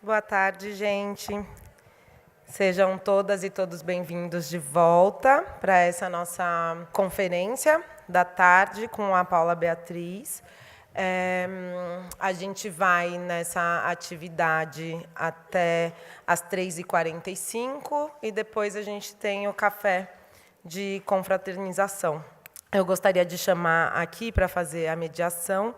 Boa tarde, gente. Sejam todas e todos bem-vindos de volta para essa nossa conferência da tarde com a Paula Beatriz. A gente vai nessa atividade até às 3h45 e depois a gente tem o café de confraternização. Eu gostaria de chamar aqui para fazer a mediação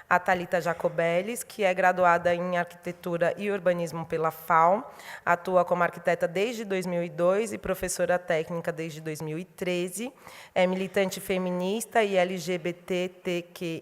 a Thalita Jacobellis, que é graduada em Arquitetura e Urbanismo pela FAU, atua como arquiteta desde 2002 e professora técnica desde 2013, é militante feminista e LGBTQI+,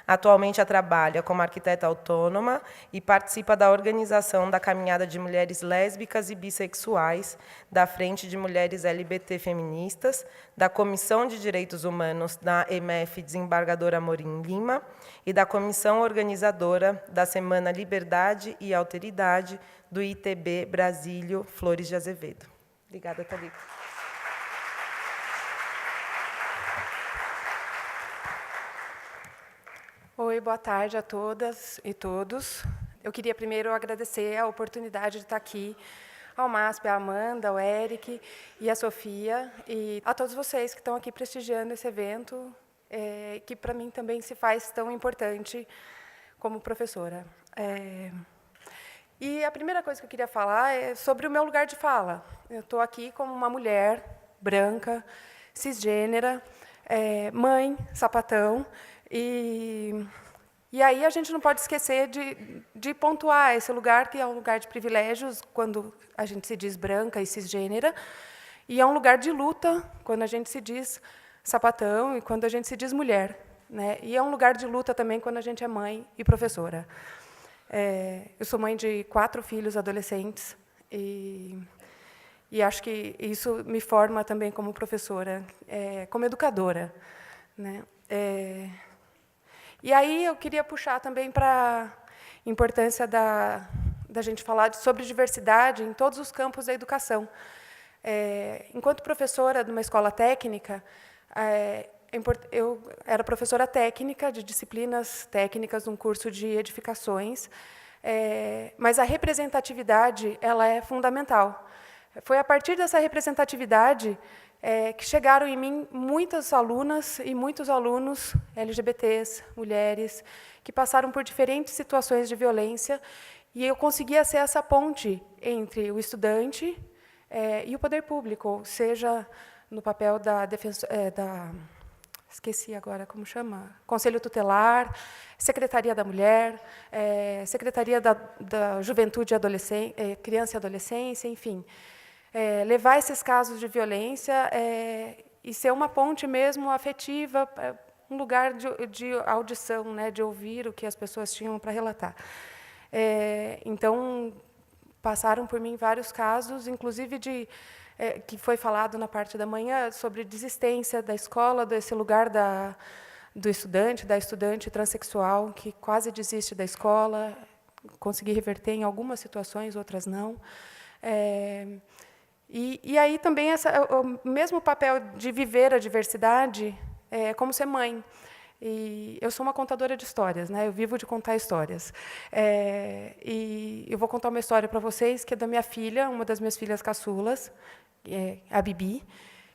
atualmente trabalha como arquiteta autônoma e participa da organização da Caminhada de Mulheres Lésbicas e Bissexuais, da Frente de Mulheres LGBT Feministas, da Comissão de Direitos Humanos da EMF Desembargador Amorim Lima e da comissão organizadora da Semana Liberdade e Alteridade do ITB Brasílio Flores de Azevedo. Obrigada, Thalita. Oi, boa tarde a todas e todos. Eu queria primeiro agradecer a oportunidade de estar aqui, ao MASP, a Amanda, ao Eric e a Sofia, e a todos vocês que estão aqui prestigiando esse evento, que para mim também se faz tão importante como professora. E a primeira coisa que eu queria falar é sobre o meu lugar de fala. Eu estou aqui como uma mulher branca, cisgênera, mãe, sapatão, e aí a gente não pode esquecer de pontuar esse lugar, que é um lugar de privilégios, quando a gente se diz branca e cisgênera, e é um lugar de luta, quando a gente se diz sapatão e quando a gente se diz mulher, né? E é um lugar de luta também quando a gente é mãe e professora. Eu sou mãe de 4 filhos adolescentes, e acho que isso me forma também como professora, como educadora, né? E aí eu queria puxar também para a importância da gente falar sobre diversidade em todos os campos da educação. Enquanto professora de uma escola técnica, eu era professora técnica de disciplinas técnicas num curso de edificações, mas a representatividade ela é fundamental. Foi a partir dessa representatividade que chegaram em mim muitas alunas e muitos alunos LGBTs, mulheres, que passaram por diferentes situações de violência, e eu conseguia ser essa ponte entre o estudante e o poder público, seja no papel da esqueci agora como chama, Conselho Tutelar, Secretaria da Mulher, Secretaria da Juventude e Criança e Adolescência, enfim. Levar esses casos de violência e ser uma ponte mesmo afetiva, um lugar de audição, né, de ouvir o que as pessoas tinham para relatar. Então, passaram por mim vários casos, inclusive que foi falado na parte da manhã, sobre desistência da escola, desse lugar do estudante, da estudante transexual, que quase desiste da escola, consegui reverter em algumas situações, outras não. E aí também o mesmo papel de viver a diversidade como ser mãe. E eu sou uma contadora de histórias, né? Eu vivo de contar histórias. E eu vou contar uma história para vocês, que é da minha filha, uma das minhas filhas caçulas, a Bibi,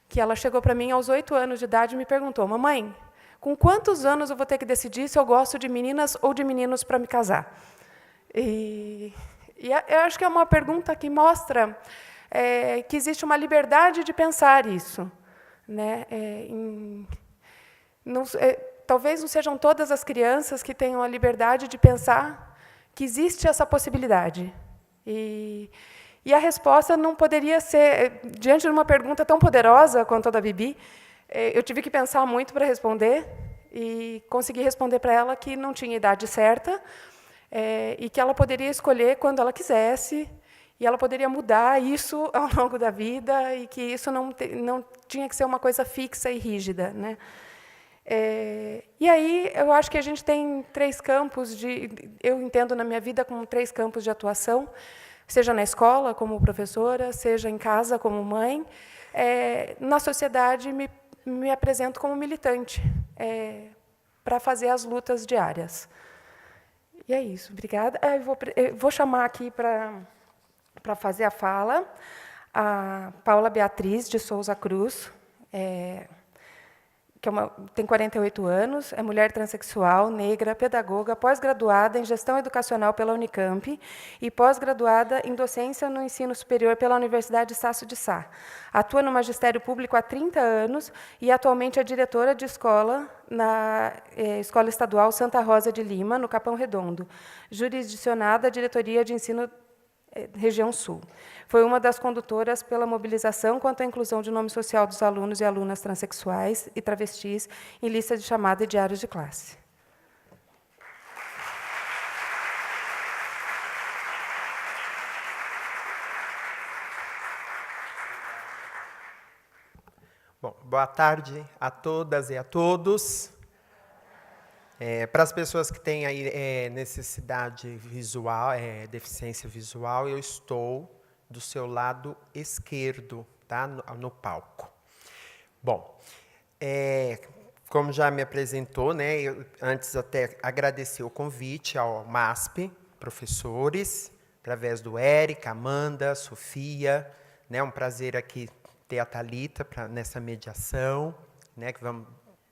que ela chegou para mim aos 8 anos de idade e me perguntou: mamãe, com quantos anos eu vou ter que decidir se eu gosto de meninas ou de meninos para me casar? E eu acho que é uma pergunta que mostra que existe uma liberdade de pensar isso, né? Talvez não sejam todas as crianças que tenham a liberdade de pensar que existe essa possibilidade. E a resposta não poderia ser, diante de uma pergunta tão poderosa quanto a da Bibi, eu tive que pensar muito para responder, e consegui responder para ela que não tinha idade certa, e que ela poderia escolher quando ela quisesse, e ela poderia mudar isso ao longo da vida, e que isso não tinha que ser uma coisa fixa e rígida, né? E aí eu acho que a gente tem 3 campos eu entendo na minha vida como 3 campos de atuação, seja na escola como professora, seja em casa como mãe. Na sociedade me apresento como militante para fazer as lutas diárias. E é isso, obrigada. Eu vou chamar aqui para fazer a fala a Paula Beatriz de Souza Cruz, que tem 48 anos, é mulher transexual, negra, pedagoga, pós-graduada em gestão educacional pela Unicamp e pós-graduada em docência no ensino superior pela Universidade Estácio de Sá. Atua no magistério público há 30 anos e atualmente é diretora de escola na Escola Estadual Santa Rosa de Lima, no Capão Redondo, jurisdicionada à Diretoria de Ensino Região Sul. Foi uma das condutoras pela mobilização quanto à inclusão de nome social dos alunos e alunas transexuais e travestis em lista de chamada e diários de classe. Bom, boa tarde a todas e a todos. Para as pessoas que têm aí necessidade visual, deficiência visual, eu estou do seu lado esquerdo, tá? No palco. Bom, como já me apresentou, né, eu antes até agradecer o convite ao MASP, professores, através do Érica, Amanda, Sofia, né, um prazer aqui ter a Thalita nessa mediação, né, que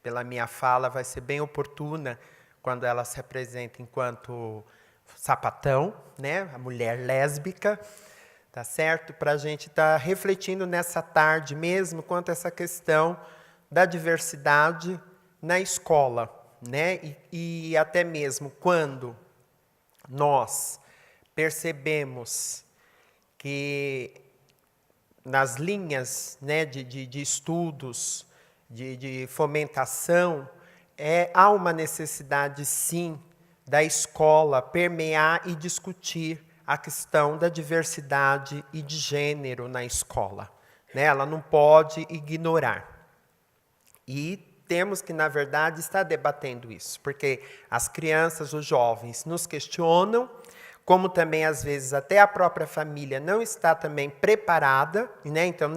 pela minha fala, vai ser bem oportuna quando ela se apresenta enquanto sapatão, né, a mulher lésbica, tá certo? Para a gente estar refletindo nessa tarde mesmo quanto a essa questão da diversidade na escola, né? E até mesmo quando nós percebemos que nas linhas, né, de estudos, de fomentação, há uma necessidade, sim, da escola permear e discutir a questão da diversidade e de gênero na escola, né? Ela não pode ignorar. E temos que, na verdade, estar debatendo isso, porque as crianças, os jovens, nos questionam, como também, às vezes, até a própria família não está também preparada, né? Então,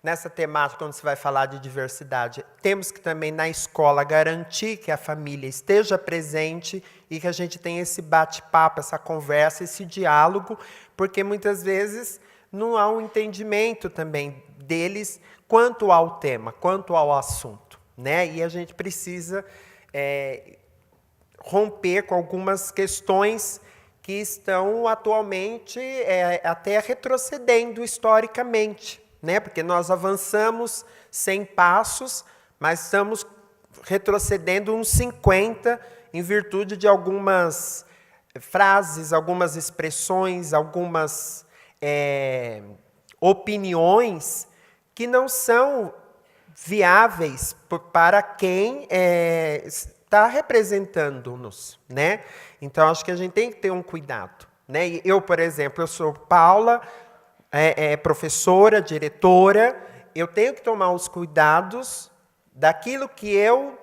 nessa temática, quando se vai falar de diversidade, temos que também, na escola, garantir que a família esteja presente e que a gente tenha esse bate-papo, essa conversa, esse diálogo, porque muitas vezes não há um entendimento também deles quanto ao tema, quanto ao assunto, né? E a gente precisa romper com algumas questões que estão atualmente até retrocedendo historicamente, né? Porque nós avançamos 100 passos, mas estamos retrocedendo uns 50 em virtude de algumas frases, algumas expressões, algumas opiniões que não são viáveis para quem está representando-nos, né? Então, acho que a gente tem que ter um cuidado, né? E eu, por exemplo, eu sou Paula, professora, diretora, eu tenho que tomar os cuidados daquilo que eu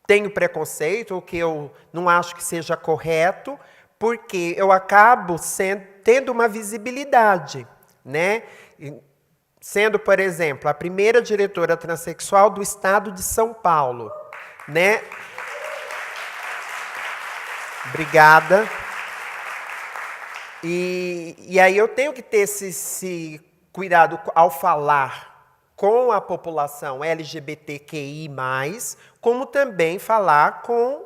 tenho preconceito, ou que eu não acho que seja correto, porque eu acabo tendo uma visibilidade, né? Sendo, por exemplo, a primeira diretora transexual do estado de São Paulo, né? Obrigada. E aí eu tenho que ter esse cuidado ao falar com a população LGBTQI+, como também falar com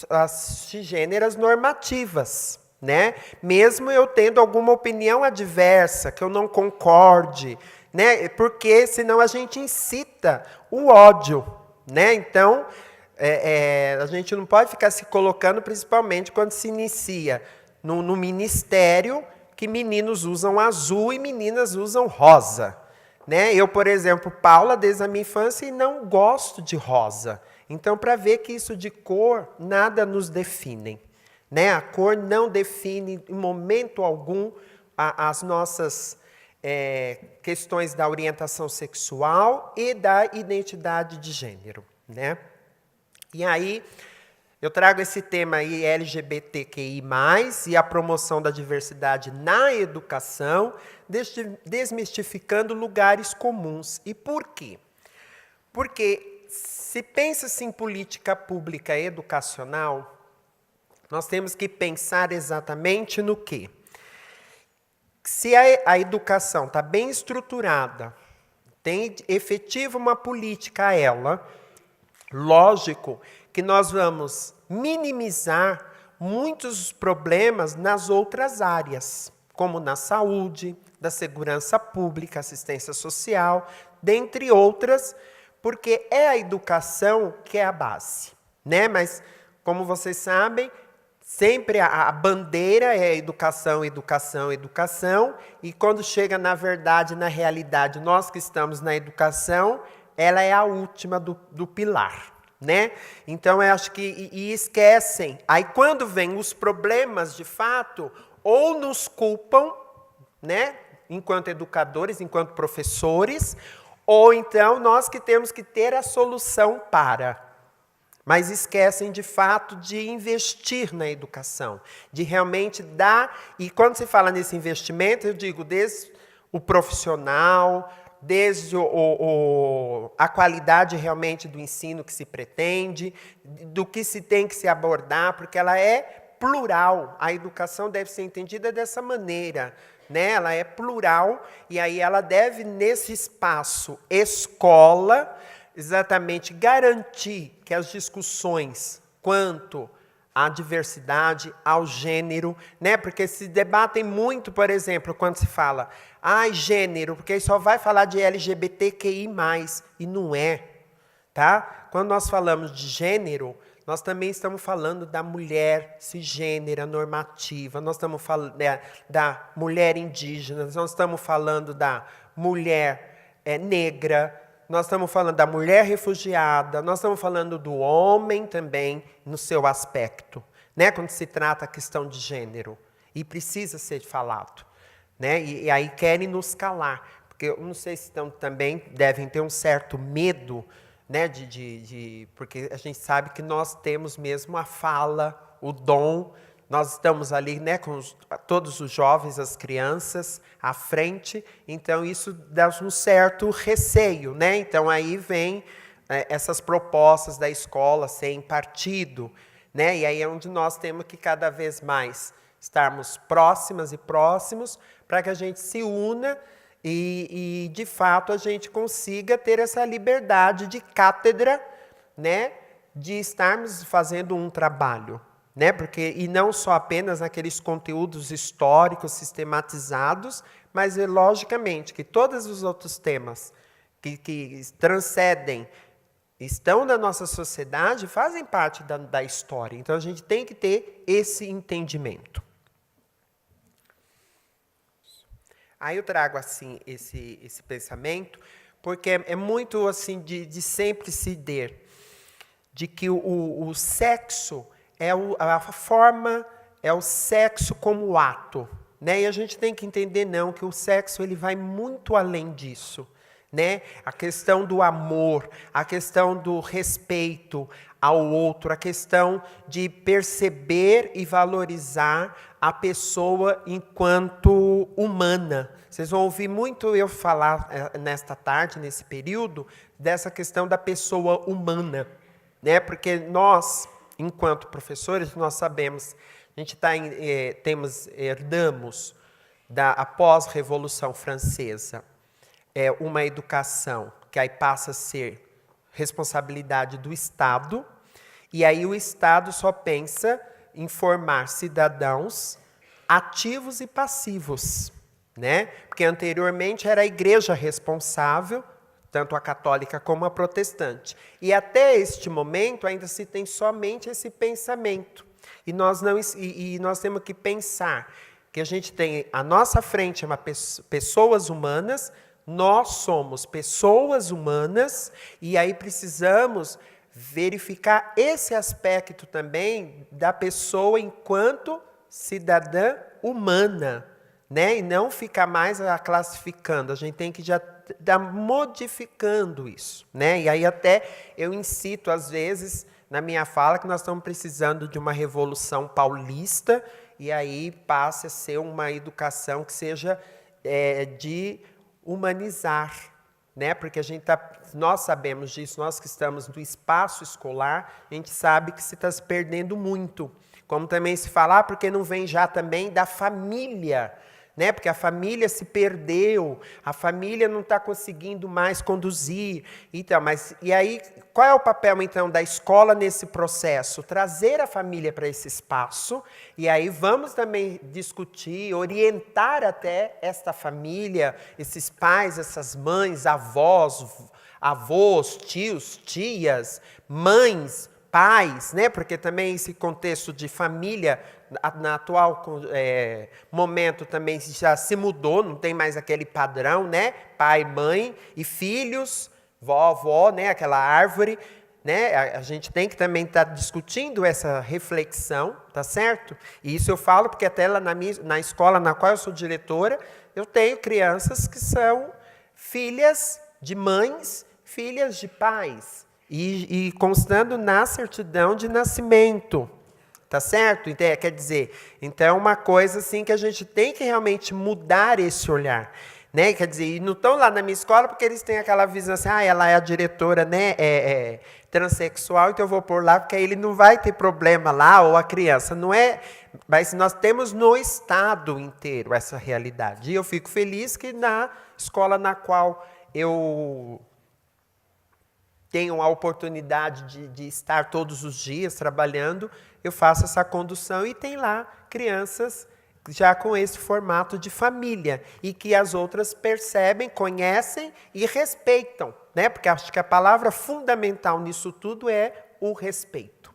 as cisgêneras normativas, né? Mesmo eu tendo alguma opinião adversa, que eu não concorde, né? Porque senão a gente incita o ódio, né? Então, a gente não pode ficar se colocando, principalmente quando se inicia no ministério, que meninos usam azul e meninas usam rosa, né? Eu, por exemplo, Paula, desde a minha infância, não gosto de rosa. Então, para ver que isso de cor, nada nos define, né? A cor não define, em momento algum, as nossas questões da orientação sexual e da identidade de gênero, né? E aí, eu trago esse tema aí, LGBTQI+, e a promoção da diversidade na educação, desmistificando lugares comuns. E por quê? Porque se pensa-se em política pública educacional, nós temos que pensar exatamente no quê? Se a educação está bem estruturada, tem efetiva uma política a ela, lógico que nós vamos minimizar muitos problemas nas outras áreas, como na saúde, da segurança pública, assistência social, dentre outras, porque é a educação que é a base, né? Mas, como vocês sabem, sempre a bandeira é educação, educação, educação, e quando chega na verdade, na realidade, nós que estamos na educação, ela é a última do pilar, né? Então, eu acho que e esquecem. Aí, quando vêm os problemas, de fato, ou nos culpam, né? Enquanto educadores, enquanto professores, ou então nós que temos que ter a solução para. Mas esquecem, de fato, de investir na educação, de realmente dar. E quando se fala nesse investimento, eu digo desde o profissional, desde a qualidade realmente do ensino que se pretende, do que se tem que se abordar, porque ela é plural. A educação deve ser entendida dessa maneira, né? Ela é plural e aí ela deve, nesse espaço escola, exatamente garantir que as discussões quanto à diversidade, ao gênero, né? Porque se debatem muito, por exemplo, quando se fala, gênero, porque só vai falar de LGBTQI+, e não é, tá? Quando nós falamos de gênero, nós também estamos falando da mulher cisgênera normativa, nós estamos falando da mulher indígena, nós estamos falando da mulher negra, nós estamos falando da mulher refugiada, nós estamos falando do homem também no seu aspecto, né? Quando se trata a questão de gênero. E precisa ser falado, né? E aí querem nos calar, porque eu não sei se também devem ter um certo medo, né, porque a gente sabe que nós temos mesmo a fala, o dom, nós estamos ali, né, com todos os jovens, as crianças, à frente, então isso dá um certo receio, né? Então aí vem essas propostas da escola sem partido, né? E aí é onde nós temos que cada vez mais estarmos próximas e próximos para que a gente se una e, de fato, a gente consiga ter essa liberdade de cátedra, né, de estarmos fazendo um trabalho, né, porque, e não só apenas naqueles conteúdos históricos sistematizados, mas, logicamente, que todos os outros temas que transcendem, estão na nossa sociedade, fazem parte da história. Então, a gente tem que ter esse entendimento. Aí eu trago assim esse pensamento, porque é muito assim de sempre se ter, de que o sexo é a forma, é o sexo como ato, né? E a gente tem que entender não que o sexo ele vai muito além disso, né? A questão do amor, a questão do respeito ao outro, a questão de perceber e valorizar a pessoa enquanto humana. Vocês vão ouvir muito eu falar nesta tarde, nesse período, dessa questão da pessoa humana, né? Porque nós, enquanto professores, nós sabemos, a gente herdamos após a Revolução Francesa, uma educação que aí passa a ser responsabilidade do Estado, e aí o Estado só pensa em formar cidadãos ativos e passivos, né? Porque anteriormente era a igreja responsável, tanto a católica como a protestante. E até este momento ainda se tem somente esse pensamento. E nós temos que pensar que a gente tem à nossa frente pessoas humanas, nós somos pessoas humanas, e aí precisamos verificar esse aspecto também da pessoa enquanto cidadã humana, né? E não ficar mais classificando, a gente tem que já estar modificando isso, né? E aí até eu incito, às vezes, na minha fala, que nós estamos precisando de uma revolução paulista, e aí passe a ser uma educação que seja de humanizar, né? Porque nós sabemos disso, nós que estamos no espaço escolar, a gente sabe que se está se perdendo muito. Como também se falar, porque não vem já também da família, né? Porque a família se perdeu, a família não está conseguindo mais conduzir. Então, e aí, qual é o papel, então, da escola nesse processo? Trazer a família para esse espaço, e aí vamos também discutir, orientar até esta família, esses pais, essas mães, avós, tios, tias, mães, pais, né? Porque também esse contexto de família, na atual momento também já se mudou, não tem mais aquele padrão, né? Pai, mãe e filhos, vó, né? Aquela árvore, né? A gente tem que também estar discutindo essa reflexão, tá certo? E isso eu falo porque até lá na escola na qual eu sou diretora, eu tenho crianças que são filhas de mães, filhas de pais, e constando na certidão de nascimento. Tá certo? Então, quer dizer, então é uma coisa assim que a gente tem que realmente mudar esse olhar. Né? Quer dizer, e não estão lá na minha escola porque eles têm aquela visão assim, ela é a diretora, né, transexual, então eu vou pôr lá porque aí ele não vai ter problema lá, ou a criança. Não é, mas nós temos no Estado inteiro essa realidade. E eu fico feliz que na escola na qual eu tenho a oportunidade de estar todos os dias trabalhando, eu faço essa condução e tem lá crianças já com esse formato de família e que as outras percebem, conhecem e respeitam, né? Porque acho que a palavra fundamental nisso tudo é o respeito.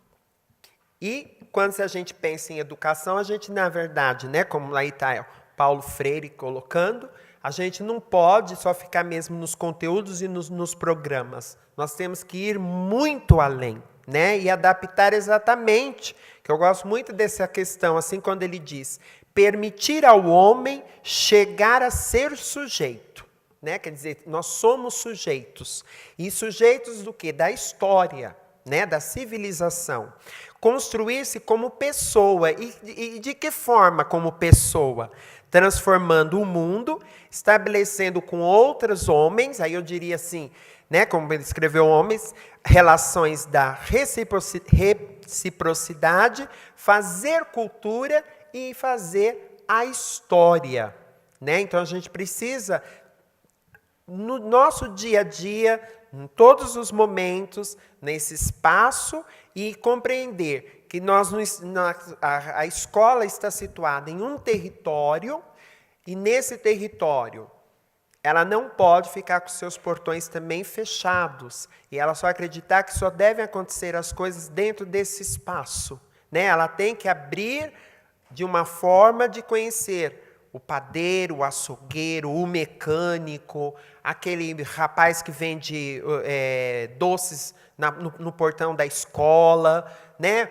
E quando a gente pensa em educação, a gente, na verdade, né, como lá está Paulo Freire colocando, a gente não pode só ficar mesmo nos conteúdos e nos programas. Nós temos que ir muito além, né? E adaptar exatamente, que eu gosto muito dessa questão, assim, quando ele diz, permitir ao homem chegar a ser sujeito. Né? Quer dizer, nós somos sujeitos. E sujeitos do quê? Da história, né? Da civilização. Construir-se como pessoa. E de que forma como pessoa? Transformando o mundo, estabelecendo com outros homens, aí eu diria assim, né, como ele escreveu homens, relações da reciprocidade, fazer cultura e fazer a história. Né? Então a gente precisa, no nosso dia a dia, em todos os momentos, nesse espaço, e compreender que a escola está situada em um território, e nesse território ela não pode ficar com seus portões também fechados, e ela só acreditar que só devem acontecer as coisas dentro desse espaço. Né? Ela tem que abrir de uma forma de conhecer o padeiro, o açougueiro, o mecânico, aquele rapaz que vende doces no portão da escola, né?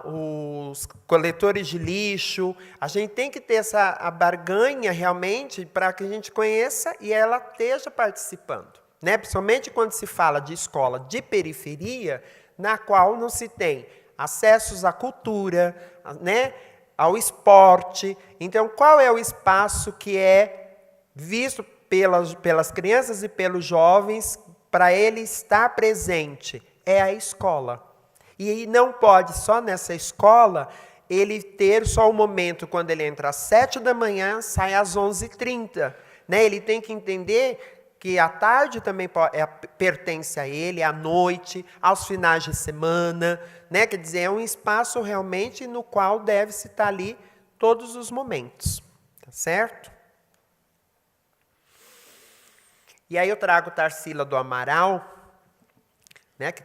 Os coletores de lixo. A gente tem que ter a barganha realmente para que a gente conheça e ela esteja participando. Né? Principalmente quando se fala de escola de periferia, na qual não se tem acessos à cultura, né? Ao esporte. Então, qual é o espaço que é visto pelas crianças e pelos jovens para ele estar presente? É a escola. E não pode, só nessa escola, ele ter só o momento quando ele entra às 7 da manhã, sai às 11h30. Né? Ele tem que entender que a tarde também pertence a ele, à noite, aos finais de semana. Né? Quer dizer, é um espaço realmente no qual deve-se estar ali todos os momentos. Tá certo? E aí eu trago Tarsila do Amaral, né, que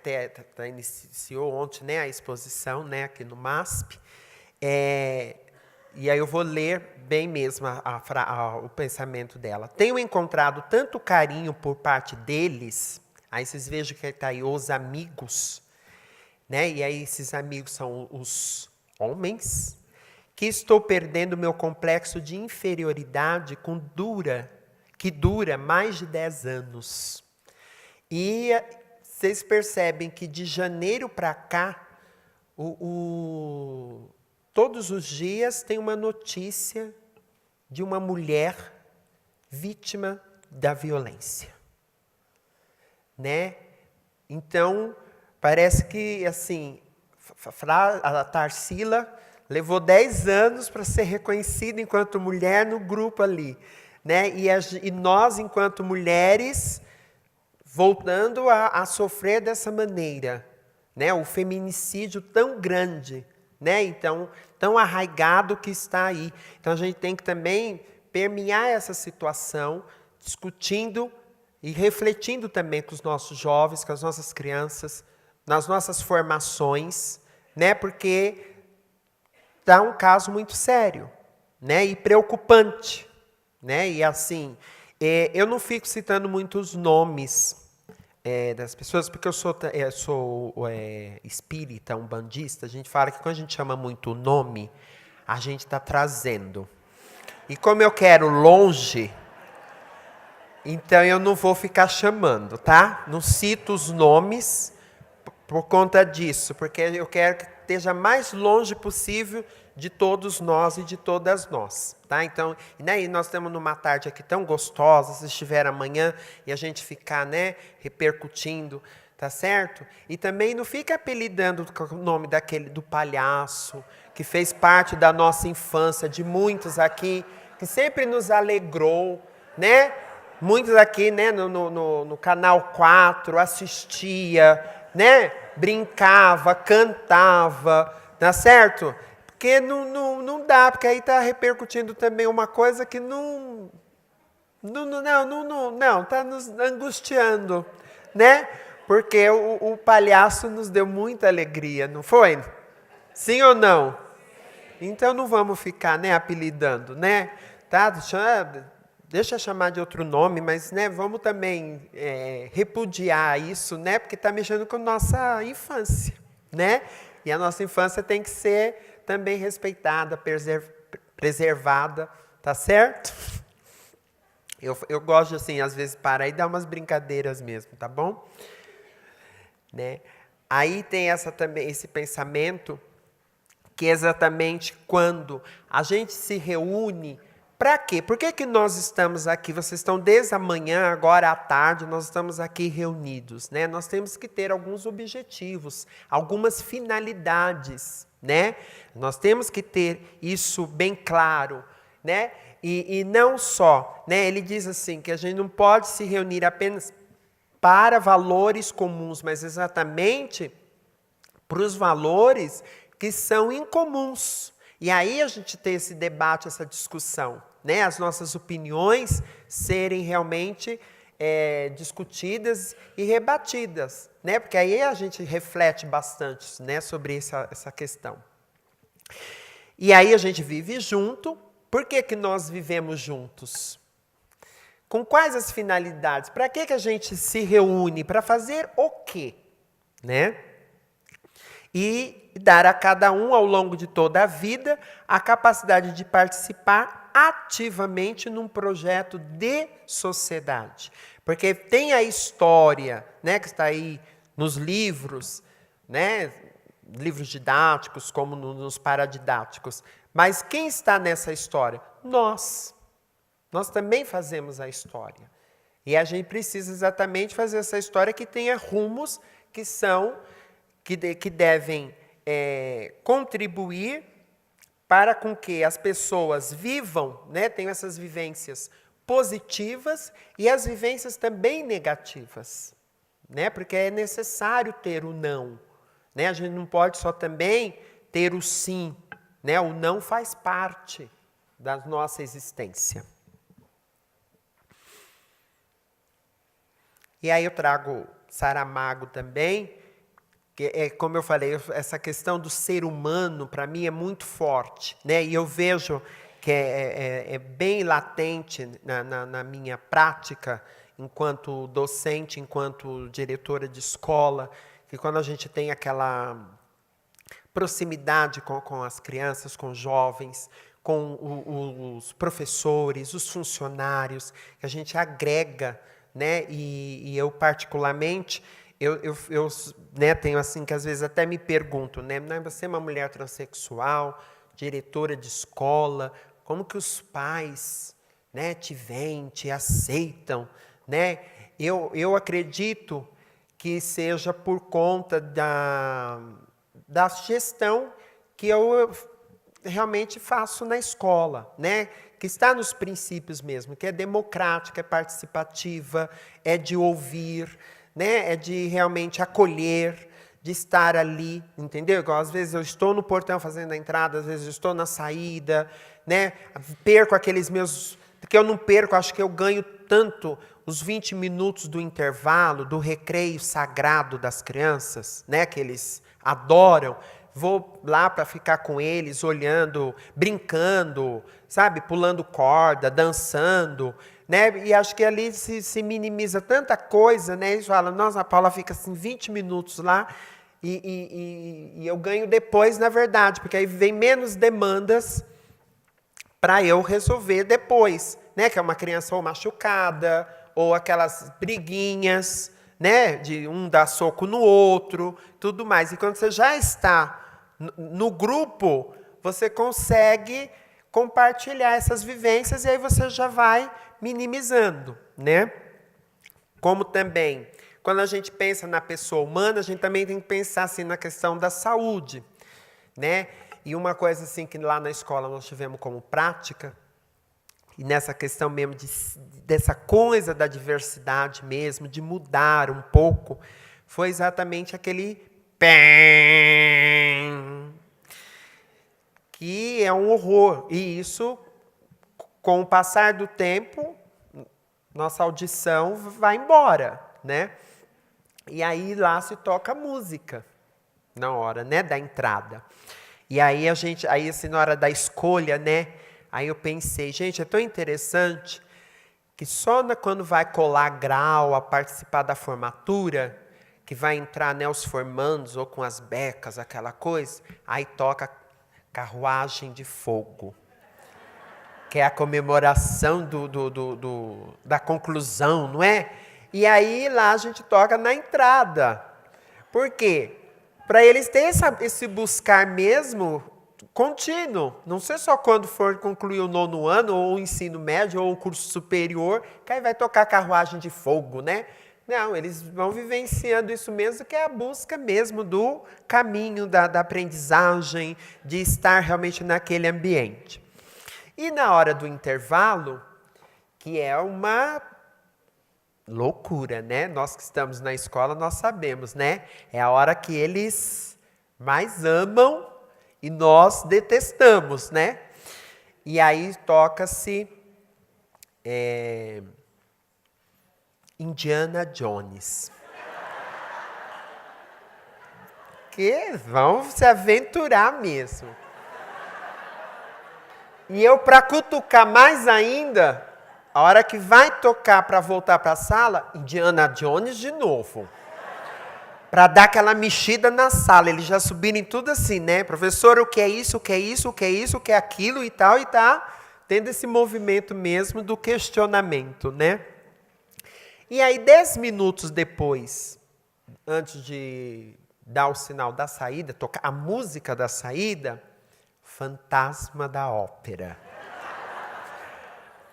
iniciou ontem, né, a exposição, né, aqui no MASP. E aí eu vou ler bem mesmo o pensamento dela. Tenho encontrado tanto carinho por parte deles, aí vocês vejam que está aí os amigos, né? E aí esses amigos são os homens, que estou perdendo meu complexo de inferioridade que dura mais de 10 anos. E vocês percebem que de janeiro para cá, todos os dias tem uma notícia de uma mulher vítima da violência. Né? Então, parece que assim, A Tarsila levou 10 anos para ser reconhecida enquanto mulher no grupo ali, né? E nós, enquanto mulheres, voltando a sofrer dessa maneira, né? O feminicídio tão grande, né? Então, tão arraigado que está aí. Então, a gente tem que também permear essa situação, discutindo e refletindo também com os nossos jovens, com as nossas crianças, nas nossas formações, né? Porque está um caso muito sério, né? E preocupante, né? E assim, eu não fico citando muitos nomes das pessoas, porque eu sou espírita, umbandista. A gente fala que quando a gente chama muito o nome, a gente está trazendo. E como eu quero longe, então eu não vou ficar chamando, tá? Não cito os nomes por conta disso, porque eu quero que esteja mais longe possível de todos nós e de todas nós, tá? Então, né, e nós estamos numa tarde aqui tão gostosa, se estiver amanhã e a gente ficar, né, repercutindo, tá certo? E também não fica apelidando o nome do palhaço, que fez parte da nossa infância, de muitos aqui, que sempre nos alegrou, né? Muitos aqui, né, no Canal 4, assistia, né? Brincava, cantava, tá certo? Porque não dá, porque aí está repercutindo também uma coisa que não está nos angustiando, né? Porque o palhaço nos deu muita alegria, não foi? Sim ou não? Então não vamos ficar, né, apelidando, né? Tá? Deixa eu chamar de outro nome, mas, né, vamos também repudiar isso, né? Porque está mexendo com a nossa infância, né? E a nossa infância tem que ser também respeitada, preservada, tá certo? Eu gosto, assim, às vezes, parar e dar umas brincadeiras mesmo, tá bom? Né? Aí tem também esse pensamento, que é exatamente quando a gente se reúne. Para quê? Por que nós estamos aqui? Vocês estão desde amanhã, agora à tarde, nós estamos aqui reunidos, né? Nós temos que ter alguns objetivos, algumas finalidades, né? Nós temos que ter isso bem claro, né? E não só, né? Ele diz assim, que a gente não pode se reunir apenas para valores comuns, mas exatamente para os valores que são incomuns. E aí a gente tem esse debate, essa discussão, né? As nossas opiniões serem realmente discutidas e rebatidas, né? Porque aí a gente reflete bastante, né, sobre essa questão. E aí a gente vive junto. Por que nós vivemos juntos? Com quais as finalidades? Para que a gente se reúne? Para fazer o quê? Né? E dar a cada um, ao longo de toda a vida, a capacidade de participar ativamente num projeto de sociedade. Porque tem a história, né, que está aí nos livros, né, livros didáticos, como nos paradidáticos. Mas quem está nessa história? Nós. Nós também fazemos a história. E a gente precisa exatamente fazer essa história que tenha rumos que devem contribuir para com que as pessoas vivam, né, tenham essas vivências positivas e as vivências também negativas, né, porque é necessário ter o não, né, a gente não pode só também ter o sim, né, o não faz parte da nossa existência. E aí eu trago Saramago também, que como eu falei, essa questão do ser humano, para mim, é muito forte, né? E eu vejo que é bem latente na minha prática, enquanto docente, enquanto diretora de escola, que quando a gente tem aquela proximidade com as crianças, com os jovens, com os professores, os funcionários, que a gente agrega, né? E eu, particularmente, eu né, tenho assim que às vezes até me pergunto, né? Você é uma mulher transexual, diretora de escola, como que os pais, né, te veem, te aceitam, né? Eu acredito que seja por conta da gestão que eu realmente faço na escola, né? Que está nos princípios mesmo, que é democrática, é participativa, é de ouvir, né? É de realmente acolher, de estar ali, entendeu? Igual, às vezes eu estou no portão fazendo a entrada, às vezes eu estou na saída, né? Perco aqueles meus... que eu não perco, acho que eu ganho tanto os 20 minutos do intervalo, do recreio sagrado das crianças, né? Que eles adoram. Vou lá para ficar com eles, olhando, brincando, sabe? Pulando corda, dançando, né? E acho que ali se minimiza tanta coisa, né? Eles falam, nossa, a Paula fica assim 20 minutos lá e eu ganho depois, na verdade, porque aí vem menos demandas para eu resolver depois, né? Que é uma criança ou machucada, ou aquelas briguinhas, né? De um dar soco no outro, tudo mais. E quando você já está no grupo, você consegue compartilhar essas vivências e aí você já vai minimizando, né? Como também, quando a gente pensa na pessoa humana, a gente também tem que pensar assim na questão da saúde, né? E uma coisa assim que lá na escola nós tivemos como prática, e nessa questão mesmo dessa coisa da diversidade mesmo, de mudar um pouco, foi exatamente aquele pém, que é um horror. E isso, com o passar do tempo, nossa audição vai embora, né? E aí lá se toca música, na hora, né, da entrada. E aí aí assim, na hora da escolha, né? Aí eu pensei, gente, é tão interessante que só quando vai colar grau, a participar da formatura, que vai entrar, né, os formandos ou com as becas, aquela coisa, aí toca Carruagem de Fogo, que é a comemoração da conclusão, não é? E aí lá a gente toca na entrada. Por quê? Para eles terem esse buscar mesmo contínuo. Não sei só quando for concluir o 9º ano, ou o ensino médio, ou o curso superior, que aí vai tocar Carruagem de Fogo, né? Não, eles vão vivenciando isso mesmo, que é a busca mesmo do caminho da aprendizagem, de estar realmente naquele ambiente. E na hora do intervalo, que é uma loucura, né? Nós que estamos na escola, nós sabemos, né? É a hora que eles mais amam e nós detestamos, né? E aí toca-se Indiana Jones. Que vão se aventurar mesmo. E eu, para cutucar mais ainda, a hora que vai tocar para voltar para a sala, Indiana Jones de novo. Para dar aquela mexida na sala. Eles já subirem tudo assim, né? Professor, o que é isso, o que é isso, o que é isso, o que é aquilo e tal, e tá tendo esse movimento mesmo do questionamento, né? E aí, 10 minutos depois, antes de dar o sinal da saída, tocar a música da saída, Fantasma da Ópera.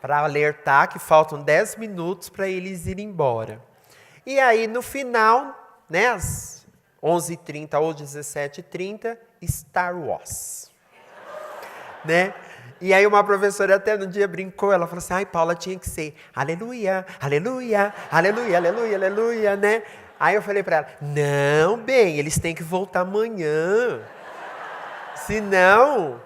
Para alertar que faltam 10 minutos para eles irem embora. E aí, no final, né, às 11h30 ou 17h30, Star Wars. Né? E aí uma professora até no dia brincou, ela falou assim, ai, Paula, tinha que ser aleluia, aleluia, aleluia, aleluia, aleluia, né? Aí eu falei para ela, não, bem, eles têm que voltar amanhã. Senão,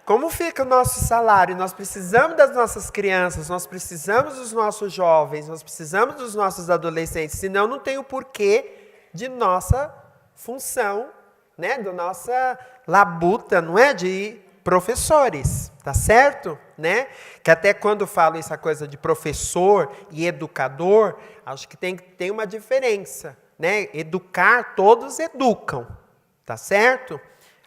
como fica o nosso salário? Nós precisamos das nossas crianças, nós precisamos dos nossos jovens, nós precisamos dos nossos adolescentes, senão não tem o porquê de nossa função, né? Da nossa labuta, não é? De professores, tá certo? Né? Que até quando falo essa coisa de professor e educador, acho que tem uma diferença, né? Educar, todos educam, tá certo?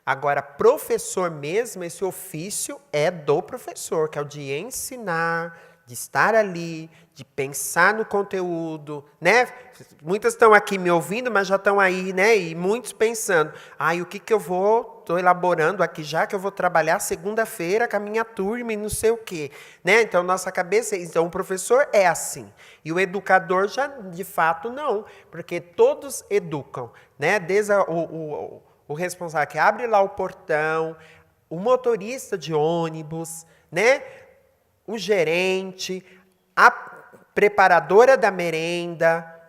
Agora, professor mesmo, esse ofício é do professor, que é o de ensinar, de estar ali, de pensar no conteúdo, né? Muitas estão aqui me ouvindo, mas já estão aí, né? E muitos pensando, o que eu vou, estou elaborando aqui já, que eu vou trabalhar segunda-feira com a minha turma e não sei o quê, né? Então, nossa cabeça, então o professor é assim. E o educador já, de fato, não, porque todos educam, né? Desde o responsável que abre lá o portão, o motorista de ônibus, né? O gerente, a preparadora da merenda,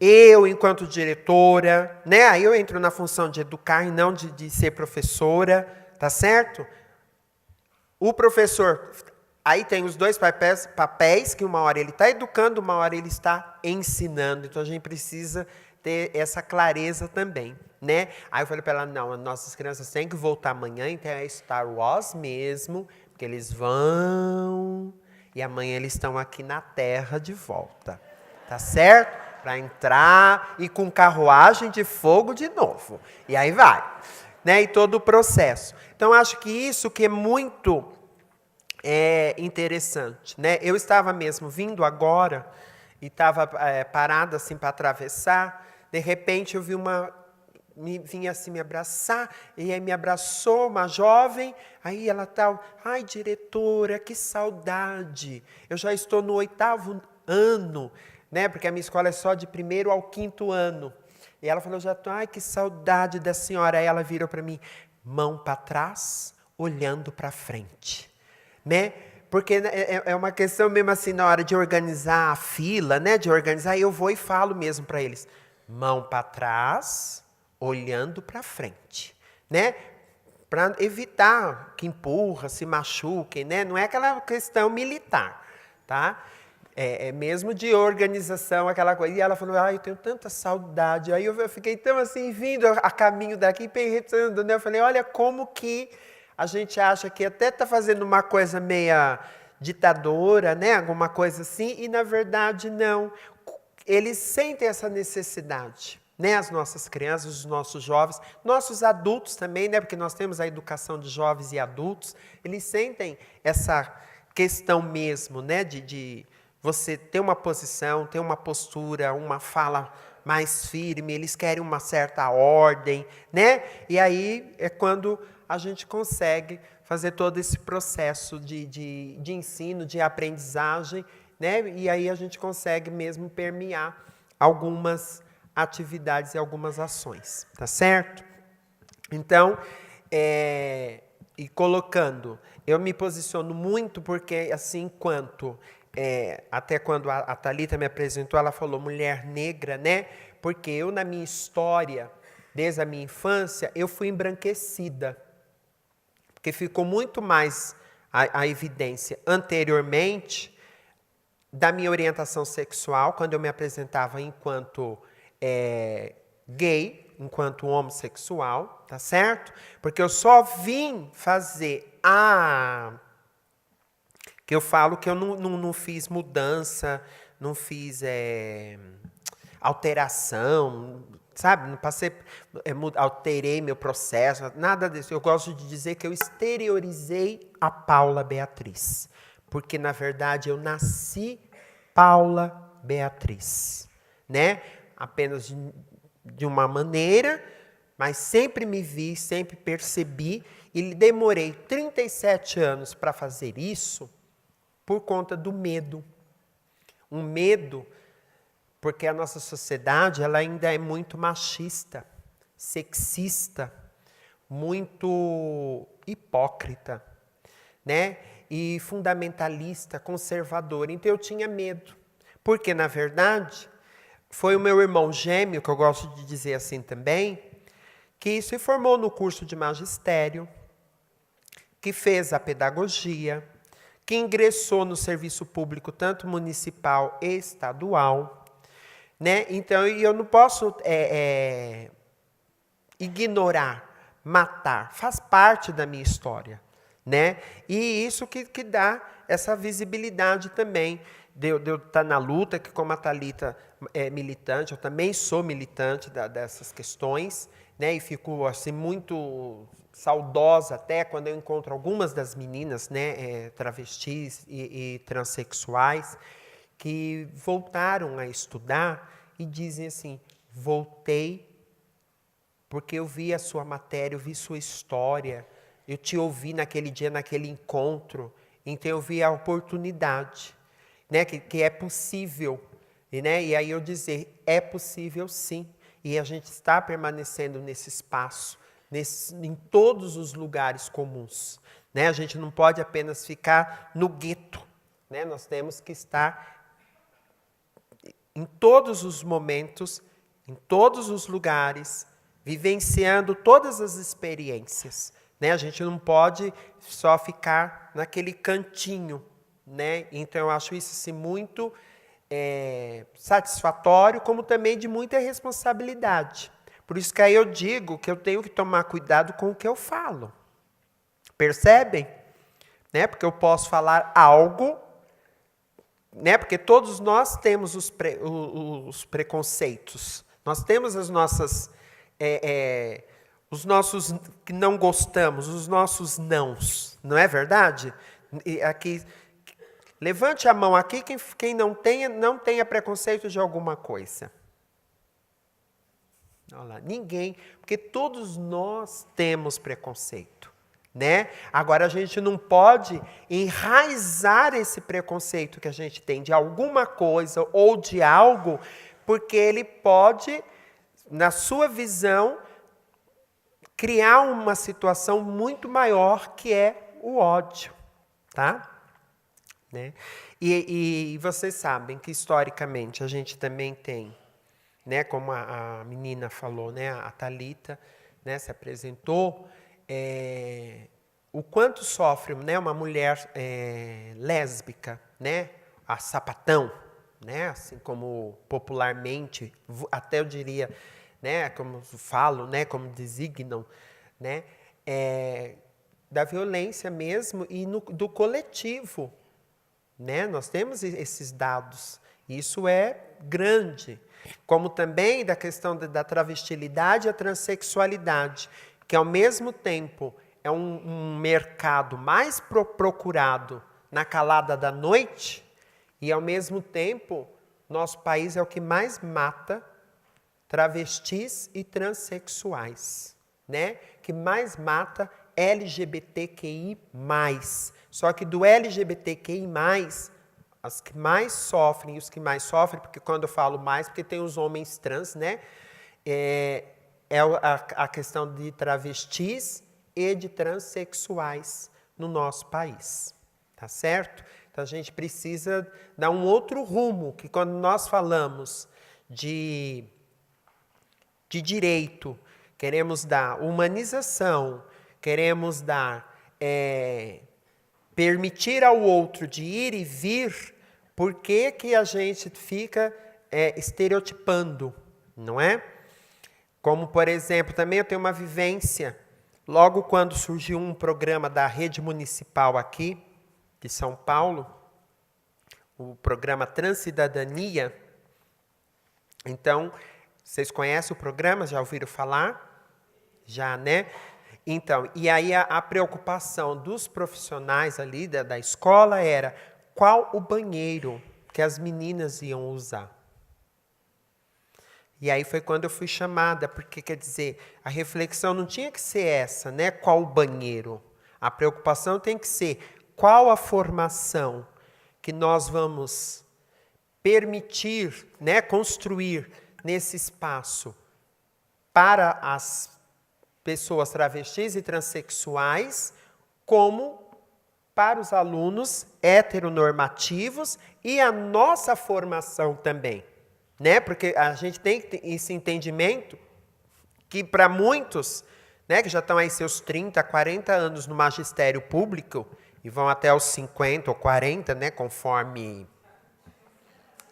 eu enquanto diretora, né? Aí eu entro na função de educar e não de ser professora, tá certo? O professor, aí tem os dois papéis que uma hora ele está educando, uma hora ele está ensinando. Então a gente precisa ter essa clareza também, né? Aí eu falei para ela, não, as nossas crianças têm que voltar amanhã, então é Star Wars mesmo, porque eles vão e amanhã eles estão aqui na Terra de volta, tá certo? Para entrar e com carruagem de fogo de novo. E aí vai, né? E todo o processo. Então, acho que isso que é muito interessante, né? Eu estava mesmo vindo agora e estava parada assim para atravessar. De repente, eu vi vinha assim me abraçar, e aí me abraçou uma jovem, aí ela tal, ai, diretora, que saudade. Eu já estou no 8º ano, né? Porque a minha escola é só de 1º ao 5º ano. E ela falou, ai, que saudade da senhora. Aí ela virou para mim, mão para trás, olhando para frente, né? Porque é uma questão mesmo assim, na hora de organizar a fila, né? De organizar, eu vou e falo mesmo para eles, mão para trás, olhando para frente, né? Para evitar que empurra, se machuquem, né? Não é aquela questão militar, tá? É mesmo de organização, aquela coisa. E ela falou, eu tenho tanta saudade. Aí eu fiquei tão assim, vindo a caminho daqui, pensando, né? Eu falei, olha como que a gente acha que até está fazendo uma coisa meia ditadora, né? Alguma coisa assim, e na verdade não. Eles sentem essa necessidade, né? As nossas crianças, os nossos jovens, nossos adultos também, né? Porque nós temos a educação de jovens e adultos, eles sentem essa questão mesmo, né? De você ter uma posição, ter uma postura, uma fala mais firme, eles querem uma certa ordem, né? E aí é quando a gente consegue fazer todo esse processo de ensino, de aprendizagem, né? E aí a gente consegue mesmo permear algumas atividades e algumas ações, tá certo? Então, e colocando, eu me posiciono muito porque, assim, enquanto... até quando a Thalita me apresentou, ela falou mulher negra, né? Porque eu, na minha história, desde a minha infância, eu fui embranquecida. Porque ficou muito mais a evidência anteriormente da minha orientação sexual, quando eu me apresentava enquanto gay, enquanto homossexual, tá certo? Porque eu só vim fazer que eu falo que eu não fiz mudança, não fiz alteração, sabe? Não passei, alterei meu processo, nada disso. Eu gosto de dizer que eu exteriorizei a Paula Beatriz. Porque, na verdade, eu nasci Paula Beatriz, né? Apenas de uma maneira, mas sempre me vi, sempre percebi, e demorei 37 anos para fazer isso, por conta do medo. Um medo, porque a nossa sociedade ela ainda é muito machista, sexista, muito hipócrita, né? E fundamentalista, conservadora. Então eu tinha medo. Porque, na verdade, foi o meu irmão gêmeo, que eu gosto de dizer assim também, que se formou no curso de magistério, que fez a pedagogia, que ingressou no serviço público, tanto municipal e estadual, né? Então, eu não posso ignorar, matar, faz parte da minha história, né? E isso que dá essa visibilidade também, de eu estar na luta, que como a Thalita é militante, eu também sou militante dessas questões, né? E fico assim, muito saudosa até quando eu encontro algumas das meninas, né, travestis e transexuais, que voltaram a estudar e dizem assim, voltei porque eu vi a sua matéria, eu vi sua história, eu te ouvi naquele dia, naquele encontro, então eu vi a oportunidade, né, que é possível, né? E aí eu dizer, é possível sim. e a gente está permanecendo nesse espaço, em todos os lugares comuns. Né? A gente não pode apenas ficar no gueto. Né? Nós temos que estar em todos os momentos, em todos os lugares, vivenciando todas as experiências. Né? A gente não pode só ficar naquele cantinho. Né? Então, eu acho isso assim, muito satisfatório, como também de muita responsabilidade. Por isso que aí eu digo que eu tenho que tomar cuidado com o que eu falo. Percebem? Né? Porque eu posso falar algo, né? Porque todos nós temos os preconceitos. Nós temos as nossas, os nossos que não gostamos, os nossos nãos. Não é verdade? E aqui, levante a mão aqui quem não tenha preconceito de alguma coisa. Olha lá, ninguém, porque todos nós temos preconceito. Né? Agora, a gente não pode enraizar esse preconceito que a gente tem de alguma coisa ou de algo, porque ele pode, na sua visão, criar uma situação muito maior, que é o ódio. Tá? Né? E vocês sabem que, historicamente, a gente também tem, né, como a menina falou, né, a Thalita, né, se apresentou, o quanto sofre, né, uma mulher lésbica, né, a sapatão, né, assim como popularmente, até eu diria, né, como falo, né, como designam, né, da violência mesmo e do coletivo. Né? Nós temos esses dados, isso é grande. Como também da questão da travestilidade e a transexualidade, que ao mesmo tempo é um mercado mais procurado na calada da noite, e ao mesmo tempo nosso país é o que mais mata travestis e transexuais, né? Que mais mata LGBTQI+. Só que do LGBTQI+, as que mais sofrem, e os que mais sofrem, porque quando eu falo mais, porque tem os homens trans, né? A questão de travestis e de transexuais no nosso país. Tá certo? Então, a gente precisa dar um outro rumo, que quando nós falamos de direito, queremos dar humanização, queremos dar permitir ao outro de ir e vir, por que a gente fica estereotipando, não é? Como, por exemplo, também eu tenho uma vivência, logo quando surgiu um programa da rede municipal aqui, de São Paulo, o programa Transcidadania. Então, vocês conhecem o programa? Já ouviram falar? Já, né? Então, e aí a preocupação dos profissionais ali da escola era qual o banheiro que as meninas iam usar. E aí foi quando eu fui chamada, porque, quer dizer, a reflexão não tinha que ser essa, né? Qual o banheiro? A preocupação tem que ser qual a formação que nós vamos permitir, né, construir nesse espaço para as pessoas travestis e transexuais, como para os alunos heteronormativos e a nossa formação também. Né? Porque a gente tem que ter esse entendimento que para muitos, né, que já estão aí seus 30, 40 anos no magistério público e vão até os 50 ou 40, né, conforme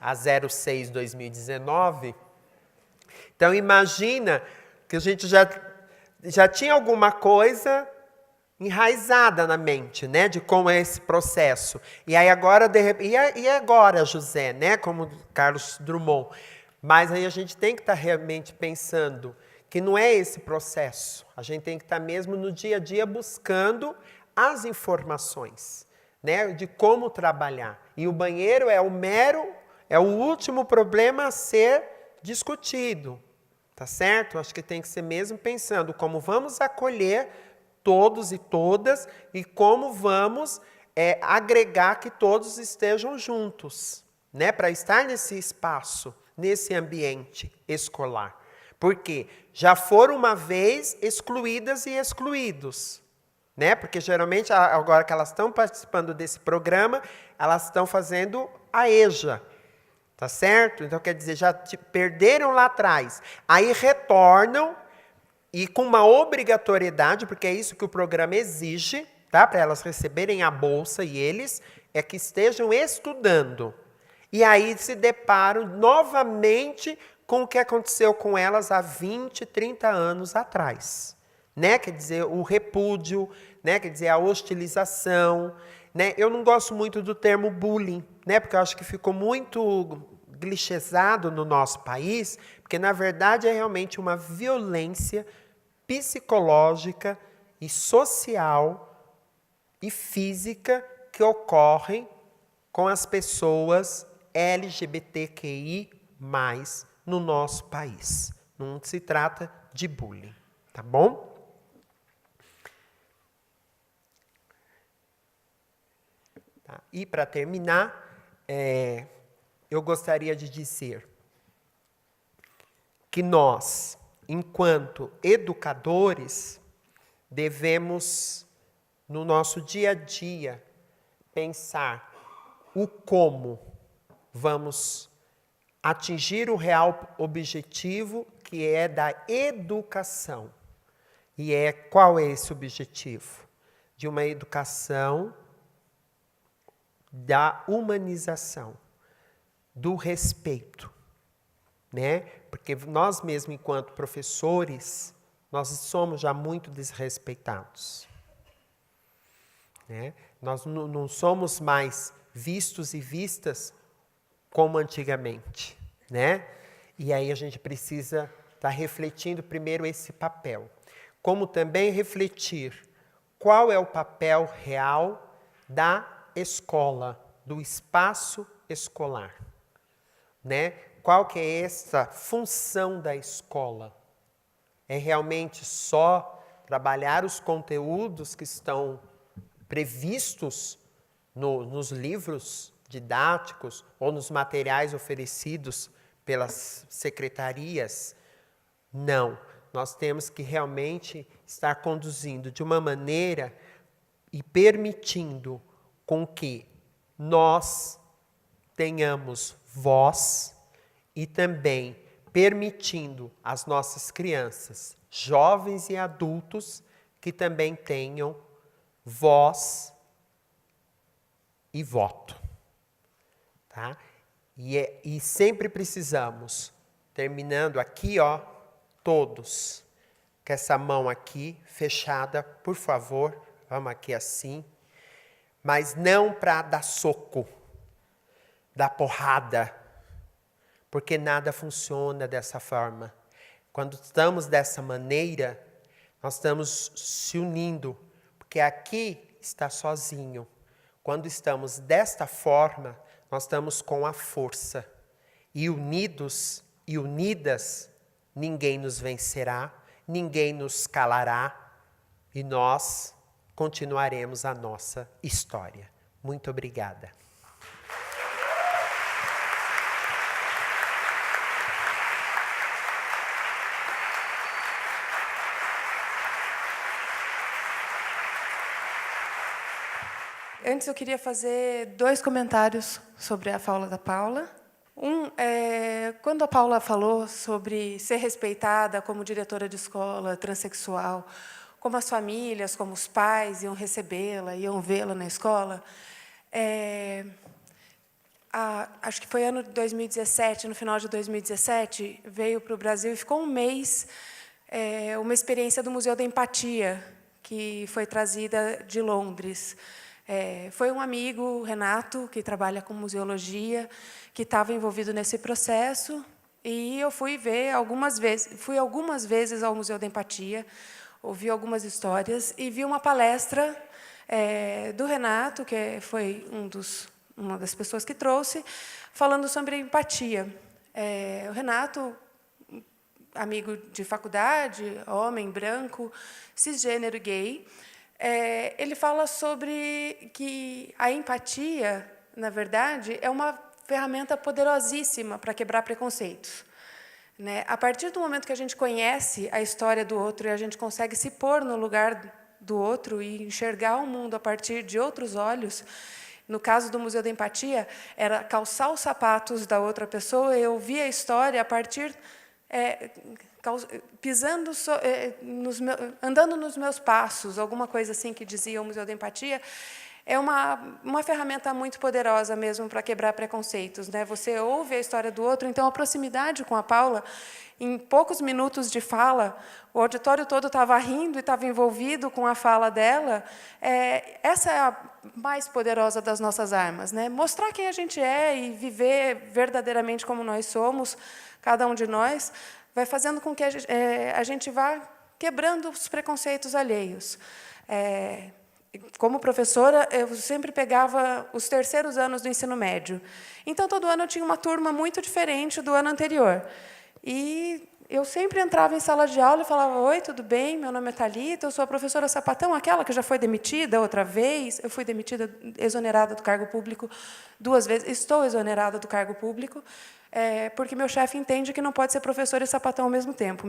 a 06/2019. Então, imagina que a gente já tinha alguma coisa enraizada na mente, né, de como é esse processo. E aí agora, e agora, José, né, como Carlos Drummond. Mas aí a gente tem que estar realmente pensando que não é esse processo. A gente tem que estar mesmo no dia a dia buscando as informações, né, de como trabalhar. E o banheiro é o último problema a ser discutido. Tá certo? Acho que tem que ser mesmo pensando como vamos acolher todos e todas e como vamos agregar que todos estejam juntos, né? Para estar nesse espaço, nesse ambiente escolar. Porque já foram uma vez excluídas e excluídos. Né? Porque, geralmente, agora que elas estão participando desse programa, elas estão fazendo a EJA. Tá certo? Então, quer dizer, já perderam lá atrás. Aí retornam e com uma obrigatoriedade, porque é isso que o programa exige, tá? Para elas receberem a bolsa e eles é que estejam estudando. E aí se deparam novamente com o que aconteceu com elas há 20, 30 anos atrás. Né? Quer dizer, o repúdio, né? Quer dizer, a hostilização. Né? Eu não gosto muito do termo bullying, né? Porque eu acho que ficou muito clichêsado no nosso país, porque, na verdade, é realmente uma violência psicológica e social e física que ocorrem com as pessoas LGBTQI+, no nosso país. Não se trata de bullying, tá bom? Tá. E, para terminar, eu gostaria de dizer que nós, enquanto educadores, devemos, no nosso dia a dia, pensar o como vamos atingir o real objetivo, que é da educação. E qual é esse objetivo? De uma educação da humanização, do respeito, né? Porque nós mesmos, enquanto professores, nós somos já muito desrespeitados. Né? Nós não somos mais vistos e vistas como antigamente, né? E aí a gente precisa estar refletindo primeiro esse papel. Como também refletir qual é o papel real da escola, do espaço escolar, né? Qual que é essa função da escola? É realmente só trabalhar os conteúdos que estão previstos nos livros didáticos ou nos materiais oferecidos pelas secretarias? Não. Nós temos que realmente estar conduzindo de uma maneira e permitindo com que nós tenhamos voz e também permitindo às nossas crianças, jovens e adultos, que também tenham voz e voto. Tá? E sempre precisamos, terminando aqui, ó, todos, com essa mão aqui fechada, por favor, vamos aqui assim, mas não para dar soco, dar porrada, porque nada funciona dessa forma. Quando estamos dessa maneira, nós estamos se unindo, porque aqui está sozinho. Quando estamos desta forma, nós estamos com a força. E unidos e unidas, ninguém nos vencerá, ninguém nos calará, e nós continuaremos a nossa história. Muito obrigada. Antes eu queria fazer 2 comentários sobre a fala da Paula. Quando a Paula falou sobre ser respeitada como diretora de escola transexual, como as famílias, como os pais iam recebê-la, iam vê-la na escola, acho que foi ano de 2017, no final de 2017, veio para o Brasil e ficou um mês uma experiência do Museu da Empatia, que foi trazida de Londres. Foi um amigo, o Renato, que trabalha com museologia, que estava envolvido nesse processo, e eu fui algumas vezes ao Museu da Empatia, ouvi algumas histórias e vi uma palestra do Renato, que foi uma das pessoas que trouxe, falando sobre empatia. O Renato, amigo de faculdade, homem, branco, cisgênero, gay, ele fala sobre que a empatia, na verdade, é uma ferramenta poderosíssima para quebrar preconceitos. né? A partir do momento que a gente conhece a história do outro e a gente consegue se pôr no lugar do outro e enxergar o mundo a partir de outros olhos, no caso do Museu da Empatia, era calçar os sapatos da outra pessoa e ouvir a história a partir... pisando, andando nos meus passos, alguma coisa assim que dizia o Museu da Empatia, é uma ferramenta muito poderosa mesmo para quebrar preconceitos, né? Você ouve a história do outro, então a proximidade com a Paula, em poucos minutos de fala, o auditório todo estava rindo e estava envolvido com a fala dela. Essa é a mais poderosa das nossas armas, né? Mostrar quem a gente é e viver verdadeiramente como nós somos, cada um de nós, vai fazendo com que a gente vá quebrando os preconceitos alheios. Como professora, eu sempre pegava os terceiros anos do ensino médio. Então, todo ano eu tinha uma turma muito diferente do ano anterior. E eu sempre entrava em sala de aula e falava: oi, tudo bem? Meu nome é Thalita, eu sou a professora Sapatão, aquela que já foi demitida outra vez. Eu fui demitida, exonerada do cargo público 2 vezes. Estou exonerada do cargo público, porque meu chefe entende que não pode ser professor e sapatão ao mesmo tempo,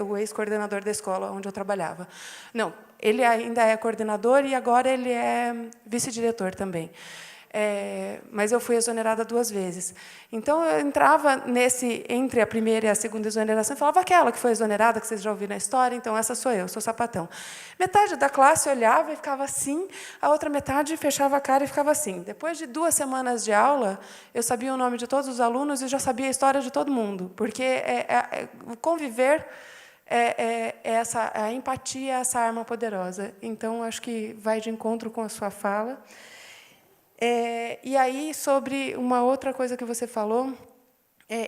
o ex-coordenador da escola onde eu trabalhava. Não, ele ainda é coordenador e agora ele é vice-diretor também. Mas eu fui exonerada 2 vezes. Então, eu entrava entre a primeira e a segunda exoneração e falava: aquela que foi exonerada, que vocês já ouviram na história, então essa sou eu, sou sapatão. Metade da classe olhava e ficava assim, a outra metade fechava a cara e ficava assim. Depois de 2 semanas de aula, eu sabia o nome de todos os alunos e já sabia a história de todo mundo, porque o conviver a empatia é essa arma poderosa. Então, acho que vai de encontro com a sua fala. E aí, sobre uma outra coisa que você falou,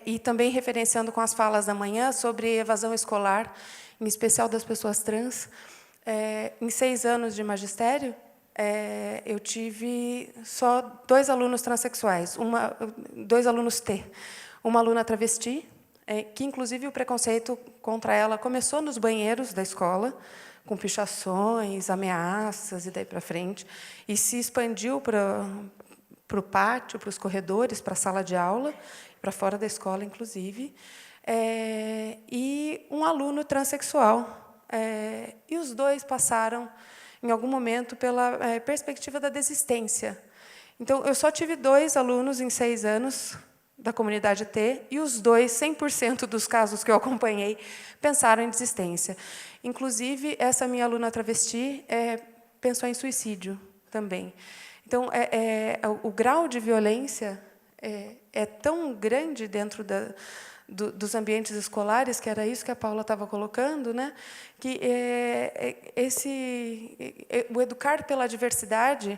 e também referenciando com as falas da manhã, sobre evasão escolar, em especial das pessoas trans, em 6 anos de magistério, eu tive só 2 alunos transexuais, 2 alunos T. Uma aluna travesti, que, inclusive, o preconceito contra ela começou nos banheiros da escola, com pichações, ameaças e daí para frente, e se expandiu para o pátio, para os corredores, para a sala de aula, para fora da escola, inclusive, e um aluno transexual. E os 2 passaram, em algum momento, pela perspectiva da desistência. Então, eu só tive 2 alunos em 6 anos da comunidade T, e os 2, 100% dos casos que eu acompanhei, pensaram em desistência. Inclusive, essa minha aluna travesti pensou em suicídio também. Então, o grau de violência é tão grande dentro dos ambientes escolares, que era isso que a Paula estava colocando, né? Que o educar pela diversidade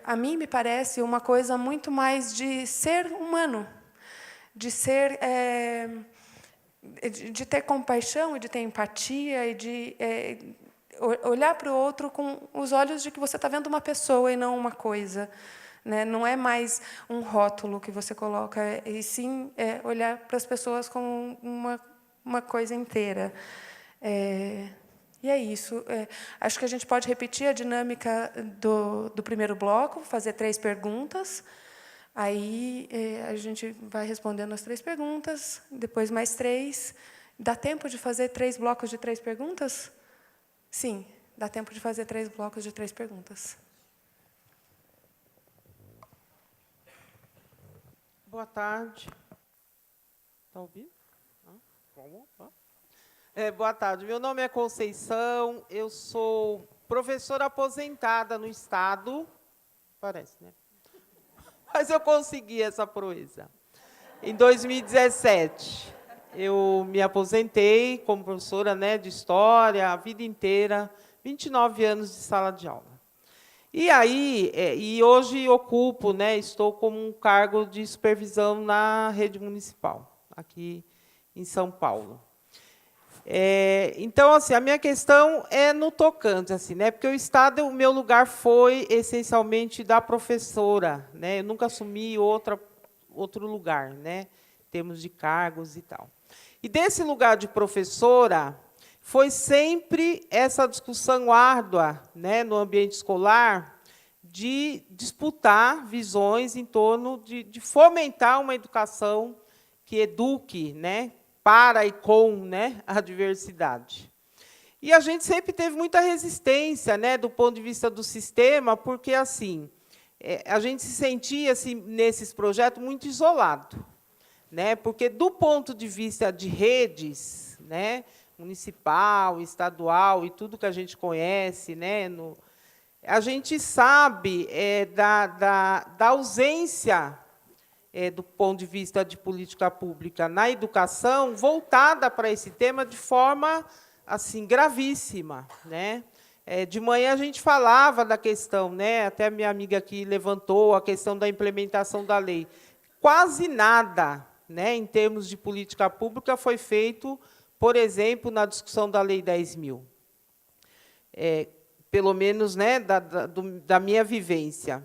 a mim me parece uma coisa muito mais de ser humano, de ser, de ter compaixão e de ter empatia e de olhar para o outro com os olhos de que você está vendo uma pessoa e não uma coisa, né? Não é mais um rótulo que você coloca, e sim olhar para as pessoas como uma coisa inteira. E é isso. Acho que a gente pode repetir a dinâmica do primeiro bloco, fazer 3 perguntas. Aí a gente vai respondendo as 3 perguntas, depois mais 3. Dá tempo de fazer 3 blocos de 3 perguntas? Sim, dá tempo de fazer 3 blocos de 3 perguntas. Boa tarde. Está ouvindo? Vamos lá. Boa tarde. Meu nome é Conceição, eu sou professora aposentada no Estado. Parece, né? Mas eu consegui essa proeza. Em 2017, eu me aposentei como professora, né, de História, a vida inteira, 29 anos de sala de aula. E aí, hoje ocupo, né, estou como um cargo de supervisão na rede municipal, aqui em São Paulo. Então, assim, a minha questão é no tocante, assim, né? Porque o Estado, o meu lugar foi essencialmente da professora, né? Eu nunca assumi outro lugar, né? Em termos de cargos e tal. E desse lugar de professora foi sempre essa discussão árdua, né, no ambiente escolar, de disputar visões em torno de fomentar uma educação que eduque, né, para e com, né, a diversidade. E a gente sempre teve muita resistência, né, do ponto de vista do sistema, porque assim, a gente se sentia assim, nesses projetos muito isolado, né, porque do ponto de vista de redes, né, municipal, estadual e tudo que a gente conhece, né, a gente sabe da ausência do ponto de vista de política pública na educação voltada para esse tema de forma assim gravíssima, né? De manhã a gente falava da questão, né? Até a minha amiga aqui levantou a questão da implementação da lei. Quase nada, né, em termos de política pública foi feito, por exemplo, na discussão da Lei 10.000. Pelo menos, né, da minha vivência.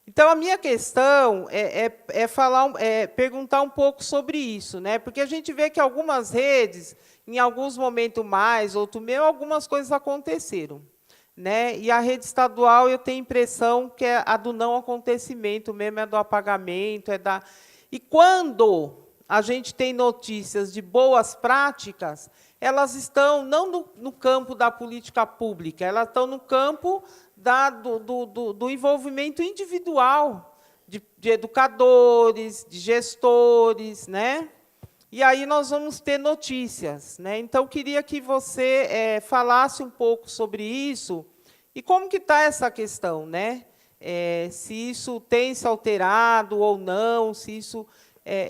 Então, a minha questão é perguntar um pouco sobre isso, né? Porque a gente vê que algumas redes, em alguns momentos mais, outro menos, algumas coisas aconteceram, né? E a rede estadual, eu tenho a impressão que é a do não acontecimento mesmo, é do apagamento, E quando a gente tem notícias de boas práticas, elas estão não no campo da política pública, elas estão no campo do envolvimento individual de educadores, de gestores, né? E aí nós vamos ter notícias, né? Então, queria que você falasse um pouco sobre isso e como que está essa questão, né? Se isso tem se alterado ou não, se isso...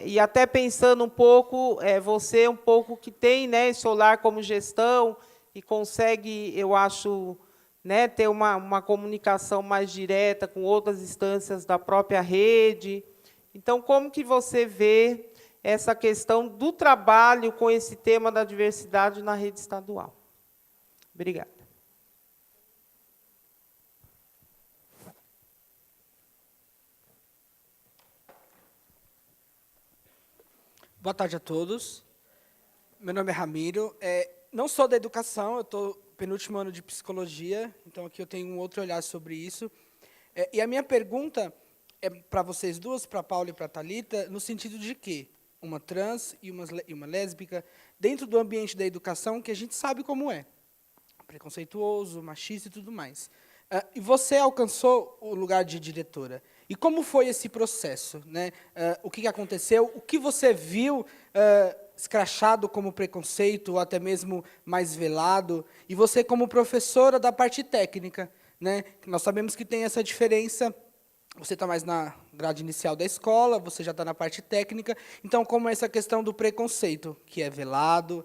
e até pensando um pouco, você um pouco que tem, né, esse olhar como gestão e consegue, eu acho, né, ter uma comunicação mais direta com outras instâncias da própria rede. Então, como que você vê essa questão do trabalho com esse tema da diversidade na rede estadual? Obrigada. Boa tarde a todos. Meu nome é Ramiro. Não sou da educação, eu estou no penúltimo ano de psicologia, então aqui eu tenho um outro olhar sobre isso. E a minha pergunta é para vocês duas, para a Paula e para a Thalita, no sentido de que uma trans e uma lésbica, dentro do ambiente da educação, que a gente sabe como é, preconceituoso, machista e tudo mais. E você alcançou o lugar de diretora. E como foi esse processo, né? O que aconteceu? O que você viu escrachado como preconceito, ou até mesmo mais velado? E você, como professora da parte técnica, né? Nós sabemos que tem essa diferença. Você está mais na grade inicial da escola, você já está na parte técnica. Então, como é essa questão do preconceito, que é velado,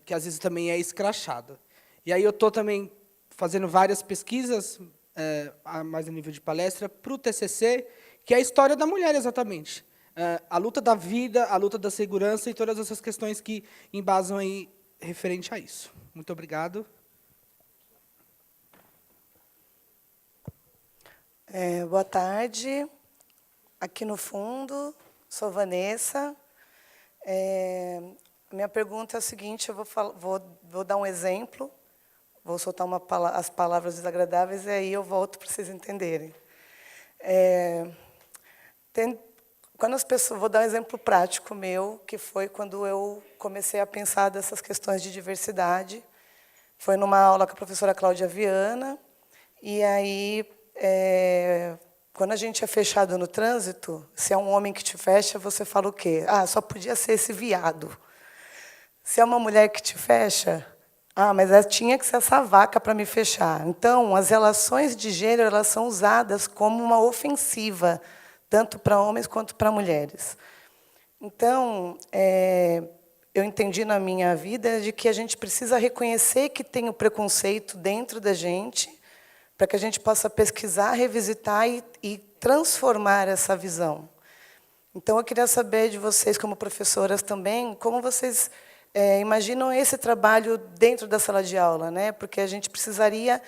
que às vezes também é escrachado? E aí eu estou também fazendo várias pesquisas, mais a nível de palestra, para o TCC, que é a história da mulher, exatamente. A luta da vida, a luta da segurança e todas essas questões que embasam aí referente a isso. Muito obrigado. Boa tarde. Aqui no fundo, sou Vanessa. Minha pergunta é a seguinte, eu vou dar um exemplo. Vou soltar as palavras desagradáveis e aí eu volto para vocês entenderem. Quando as pessoas, vou dar um exemplo prático meu, que foi quando eu comecei a pensar dessas questões de diversidade. Foi numa aula com a professora Cláudia Viana, e aí, quando a gente é fechado no trânsito, se é um homem que te fecha, você fala o quê? Só podia ser esse viado. Se é uma mulher que te fecha... mas tinha que ser essa vaca para me fechar. Então, as relações de gênero elas são usadas como uma ofensiva, tanto para homens quanto para mulheres. Então, eu entendi na minha vida de que a gente precisa reconhecer que tem o preconceito dentro da gente, para que a gente possa pesquisar, revisitar e transformar essa visão. Então, eu queria saber de vocês, como professoras também, como vocês... imaginam esse trabalho dentro da sala de aula, né? Porque a gente precisaria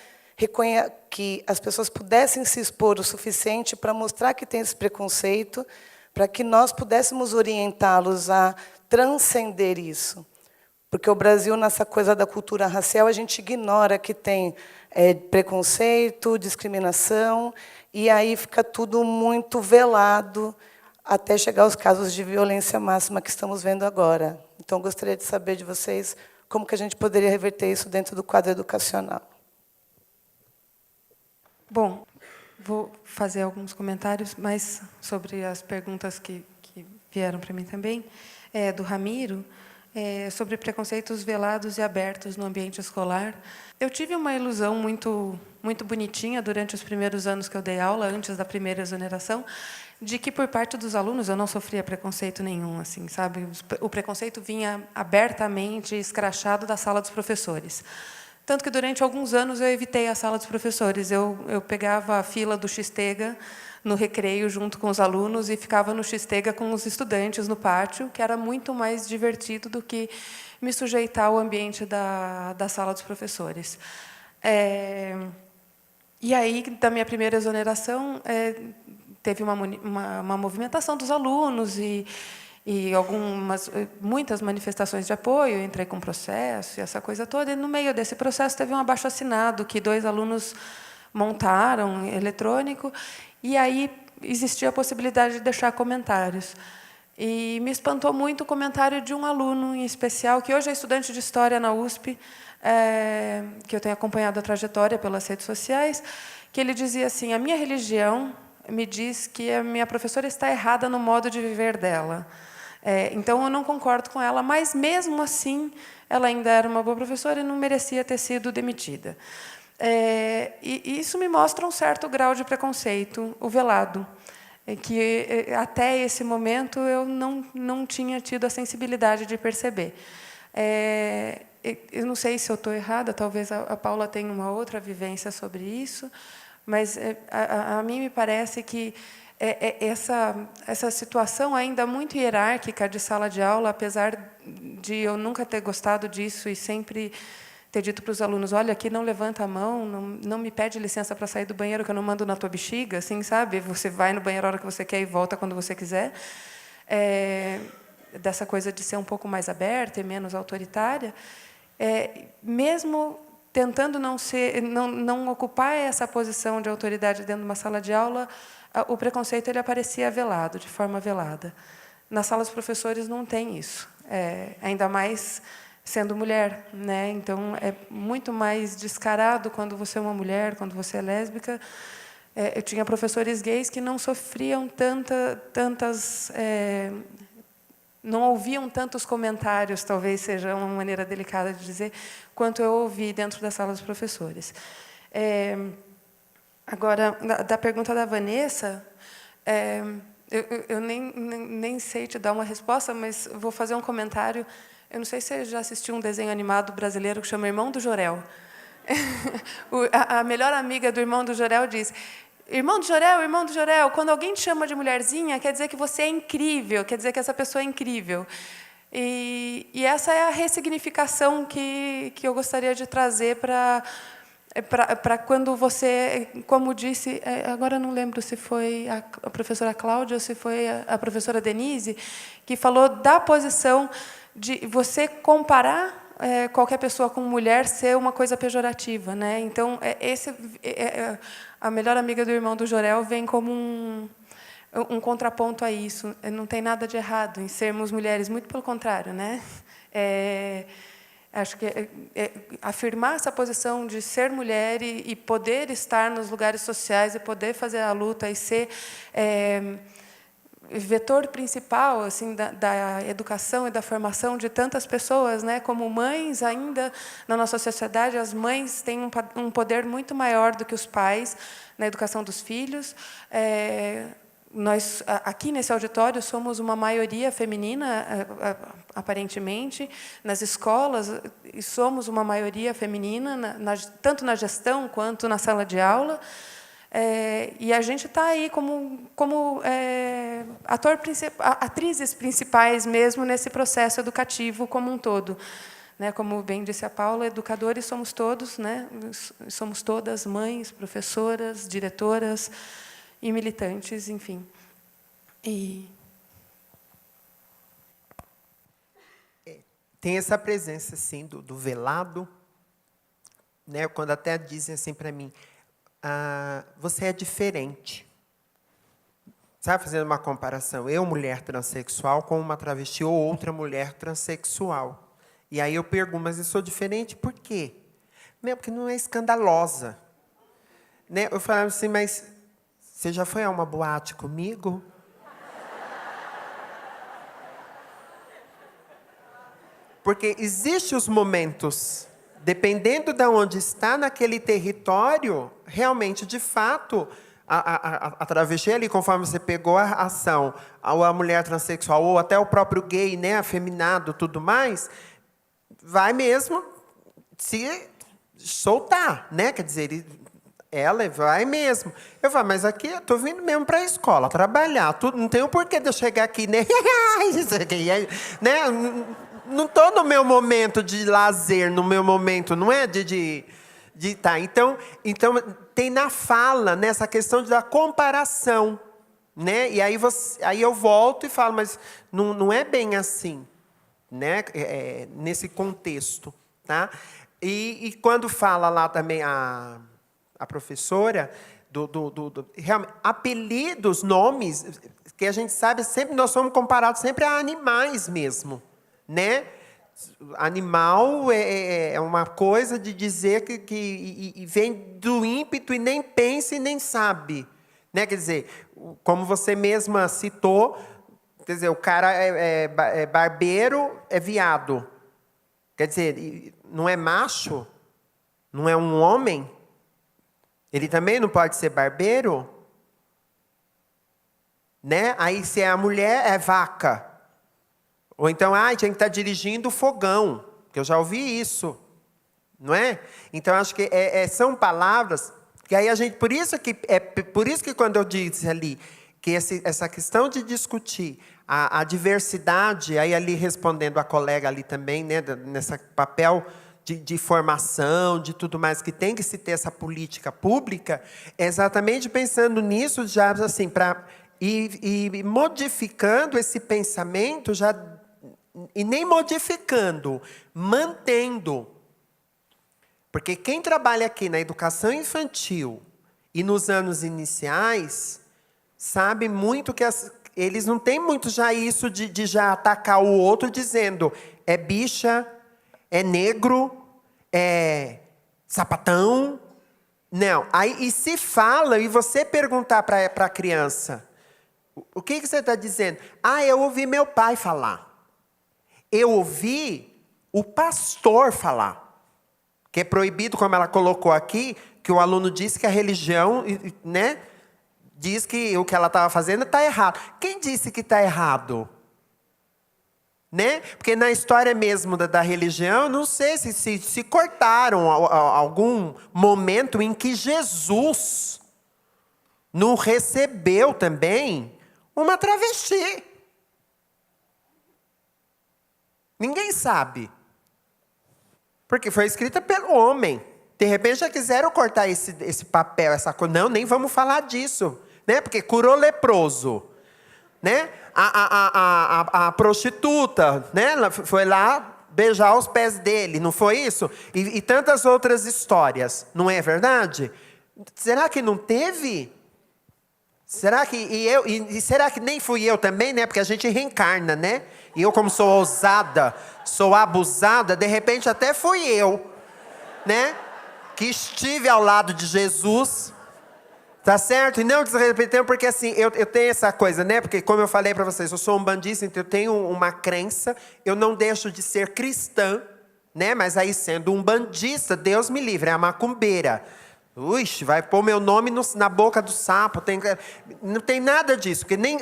que as pessoas pudessem se expor o suficiente para mostrar que tem esse preconceito, para que nós pudéssemos orientá-los a transcender isso. Porque o Brasil, nessa coisa da cultura racial, a gente ignora que tem preconceito, discriminação, e aí fica tudo muito velado. até chegar aos casos de violência máxima que estamos vendo agora. Então, gostaria de saber de vocês como que a gente poderia reverter isso dentro do quadro educacional. Bom, vou fazer alguns comentários mais sobre as perguntas que vieram para mim também, do Ramiro, sobre preconceitos velados e abertos no ambiente escolar. Eu tive uma ilusão muito bonitinha durante os primeiros anos que eu dei aula, antes da primeira exoneração, de que, por parte dos alunos, eu não sofria preconceito nenhum, assim, sabe? O preconceito vinha abertamente escrachado da sala dos professores. Tanto que, durante alguns anos, eu evitei a sala dos professores. Eu pegava a fila do X-Tega no recreio, junto com os alunos, e ficava no X-Tega com os estudantes no pátio, que era muito mais divertido do que me sujeitar ao ambiente da sala dos professores. E aí, da minha primeira exoneração, teve uma movimentação dos alunos e muitas manifestações de apoio. Eu entrei com processo e essa coisa toda. E, no meio desse processo, teve um abaixo-assinado que 2 alunos montaram, eletrônico, e aí existia a possibilidade de deixar comentários. E me espantou muito o comentário de um aluno em especial, que hoje é estudante de História na USP, que eu tenho acompanhado a trajetória pelas redes sociais, que ele dizia assim: a minha religião me diz que a minha professora está errada no modo de viver dela. Então, eu não concordo com ela, mas, mesmo assim, ela ainda era uma boa professora e não merecia ter sido demitida. E isso me mostra um certo grau de preconceito, o velado, que, até esse momento, eu não tinha tido a sensibilidade de perceber. Eu não sei se eu estou errada, talvez a Paula tenha uma outra vivência sobre isso, mas a mim me parece que essa situação ainda muito hierárquica de sala de aula, apesar de eu nunca ter gostado disso e sempre ter dito para os alunos: olha, aqui não levanta a mão, não me pede licença para sair do banheiro, que eu não mando na tua bexiga, assim, sabe? Você vai no banheiro a hora que você quer e volta quando você quiser. Dessa coisa de ser um pouco mais aberta e menos autoritária, mesmo tentando não ocupar essa posição de autoridade dentro de uma sala de aula, o preconceito ele aparecia velado, de forma velada. Na sala dos professores não tem isso, ainda mais sendo mulher, né? Então, é muito mais descarado quando você é uma mulher, quando você é lésbica. Eu tinha professores gays que não sofriam não ouviam tantos comentários, talvez seja uma maneira delicada de dizer, quanto eu ouvi dentro da sala dos professores. Agora, da pergunta da Vanessa, eu nem sei te dar uma resposta, mas vou fazer um comentário. Eu não sei se você já assistiu um desenho animado brasileiro que chama Irmão do Jorel. A melhor amiga do Irmão do Jorel diz: irmão do Jorel, quando alguém te chama de mulherzinha, quer dizer que você é incrível, quer dizer que essa pessoa é incrível. E essa é a ressignificação que eu gostaria de trazer para quando você, como disse, agora não lembro se foi a professora Cláudia ou se foi a professora Denise, que falou da posição de você comparar qualquer pessoa com mulher ser uma coisa pejorativa, né? Então, a melhor amiga do Irmão do Jorel vem como um contraponto a isso. Não tem nada de errado em sermos mulheres, muito pelo contrário, né? Acho que afirmar essa posição de ser mulher e poder estar nos lugares sociais e poder fazer a luta e ser vetor principal, assim, da educação e da formação de tantas pessoas, né? Como mães, ainda na nossa sociedade, as mães têm um poder muito maior do que os pais na educação dos filhos. Nós, aqui nesse auditório, somos uma maioria feminina, aparentemente. Nas escolas, somos uma maioria feminina, tanto na gestão quanto na sala de aula. E a gente está aí como atrizes principais mesmo nesse processo educativo como um todo. Né? Como bem disse a Paula, educadores somos todos, né? Somos todas mães, professoras, diretoras e militantes, enfim. Tem essa presença, assim, do velado, né? Quando até dizem assim para mim: você é diferente. Sabe, fazendo uma comparação, eu, mulher transexual, com uma travesti ou outra mulher transexual. E aí eu pergunto, mas eu sou diferente por quê? Não, porque não é escandalosa. Né? Eu falava assim, mas você já foi a uma boate comigo? Porque existem os momentos, dependendo de onde está naquele território, realmente, de fato, a travesti ali, conforme você pegou a ação, ou a mulher transexual, ou até o próprio gay, né, afeminado, tudo mais, vai mesmo se soltar, né? Quer dizer, ela vai mesmo. Eu falo, mas aqui eu estou vindo mesmo para a escola, trabalhar, tudo, não tem o porquê de eu chegar aqui, né? Né? Não estou no meu momento de lazer, no meu momento, não é de tá. Então, tem na fala, nessa questão da comparação. Né? E aí, aí eu volto e falo, mas não é bem assim, né? Nesse contexto. Tá? E quando fala lá também a professora, realmente, apelidos, nomes, que a gente sabe, sempre nós somos comparados sempre a animais mesmo. Né? Animal é uma coisa de dizer que vem do ímpeto e nem pensa e nem sabe. Né? Quer dizer, como você mesma citou, quer dizer, o cara é barbeiro, é viado. Quer dizer, não é macho? Não é um homem? Ele também não pode ser barbeiro? Né? Aí, se é a mulher, é vaca. Ou então, tinha que estar dirigindo o fogão, que eu já ouvi isso, não é? Então, acho que são palavras que aí a gente, por isso que quando eu disse ali que essa questão de discutir a diversidade, aí ali respondendo a colega ali também, né, nesse papel de formação, de tudo mais, que tem que se ter essa política pública, exatamente pensando nisso, já assim, para ir modificando esse pensamento, já. E nem modificando, mantendo. Porque quem trabalha aqui na educação infantil e nos anos iniciais, sabe muito que eles não têm muito já isso de já atacar o outro dizendo é bicha, é negro, é sapatão. Não. Aí, e se fala, e você perguntar para a criança, o que você está dizendo? Eu ouvi meu pai falar. Eu ouvi o pastor falar, que é proibido, como ela colocou aqui, que o aluno disse que a religião, né, diz que o que ela estava fazendo está errado. Quem disse que está errado? Né? Porque na história mesmo da religião, não sei se cortaram algum momento em que Jesus não recebeu também uma travesti. Ninguém sabe. Porque foi escrita pelo homem. De repente já quiseram cortar esse papel, essa coisa. Não, nem vamos falar disso. Né? Porque curou leproso. Né? A prostituta, né? Ela foi lá beijar os pés dele, não foi isso? E tantas outras histórias. Não é verdade? Será que não teve? Será que e será que nem fui eu também, né? Porque a gente reencarna, né? E eu, como sou ousada, sou abusada, de repente até fui eu, né? Que estive ao lado de Jesus, tá certo? E não desrespeitando, porque assim, eu tenho essa coisa, né? Porque como eu falei para vocês, eu sou umbandista, então eu tenho uma crença, eu não deixo de ser cristã, né? Mas aí sendo umbandista, Deus me livre, é a macumbeira. Ixi, vai pôr meu nome na boca do sapo. Não tem nada disso, porque nem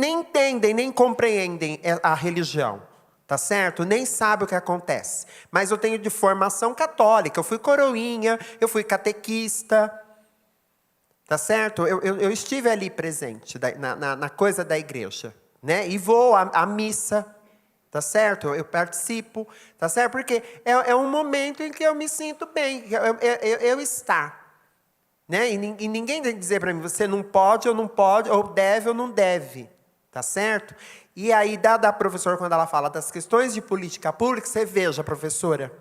entendem, nem compreendem a religião. Tá certo? Nem sabe o que acontece. Mas eu tenho de formação católica. Eu fui coroinha, eu fui catequista. Tá certo? Eu estive ali presente, na coisa da igreja. Né? E vou à missa. Tá certo? Eu participo. Tá certo? Porque é um momento em que eu me sinto bem. Eu estar. Né? E ninguém tem que dizer para mim, você não pode, ou deve ou não deve. Tá certo? E aí, da professora, quando ela fala das questões de política pública, você veja, professora,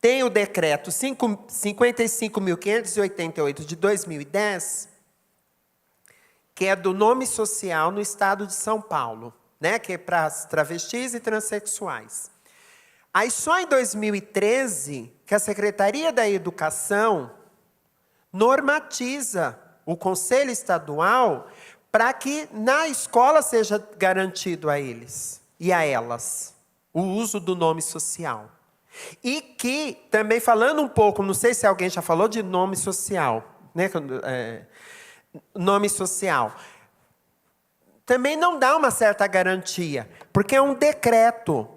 tem o decreto 55.588 de 2010, que é do nome social no estado de São Paulo, né? Que é para as travestis e transexuais. Aí só em 2013 que a Secretaria da Educação normatiza o Conselho Estadual para que na escola seja garantido a eles e a elas o uso do nome social. E que, também falando um pouco, não sei se alguém já falou de nome social, né? Nome social. Também não dá uma certa garantia, porque é um decreto.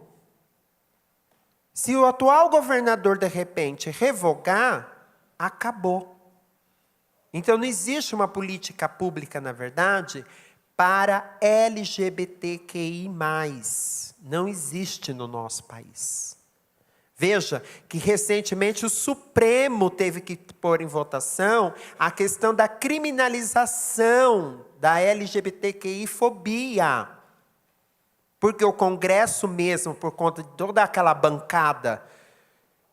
Se o atual governador, de repente, revogar, acabou. Então, não existe uma política pública, na verdade, para LGBTQI+. Não existe no nosso país. Veja que, recentemente, o Supremo teve que pôr em votação a questão da criminalização da LGBTQI-fobia. Porque o Congresso mesmo, por conta de toda aquela bancada,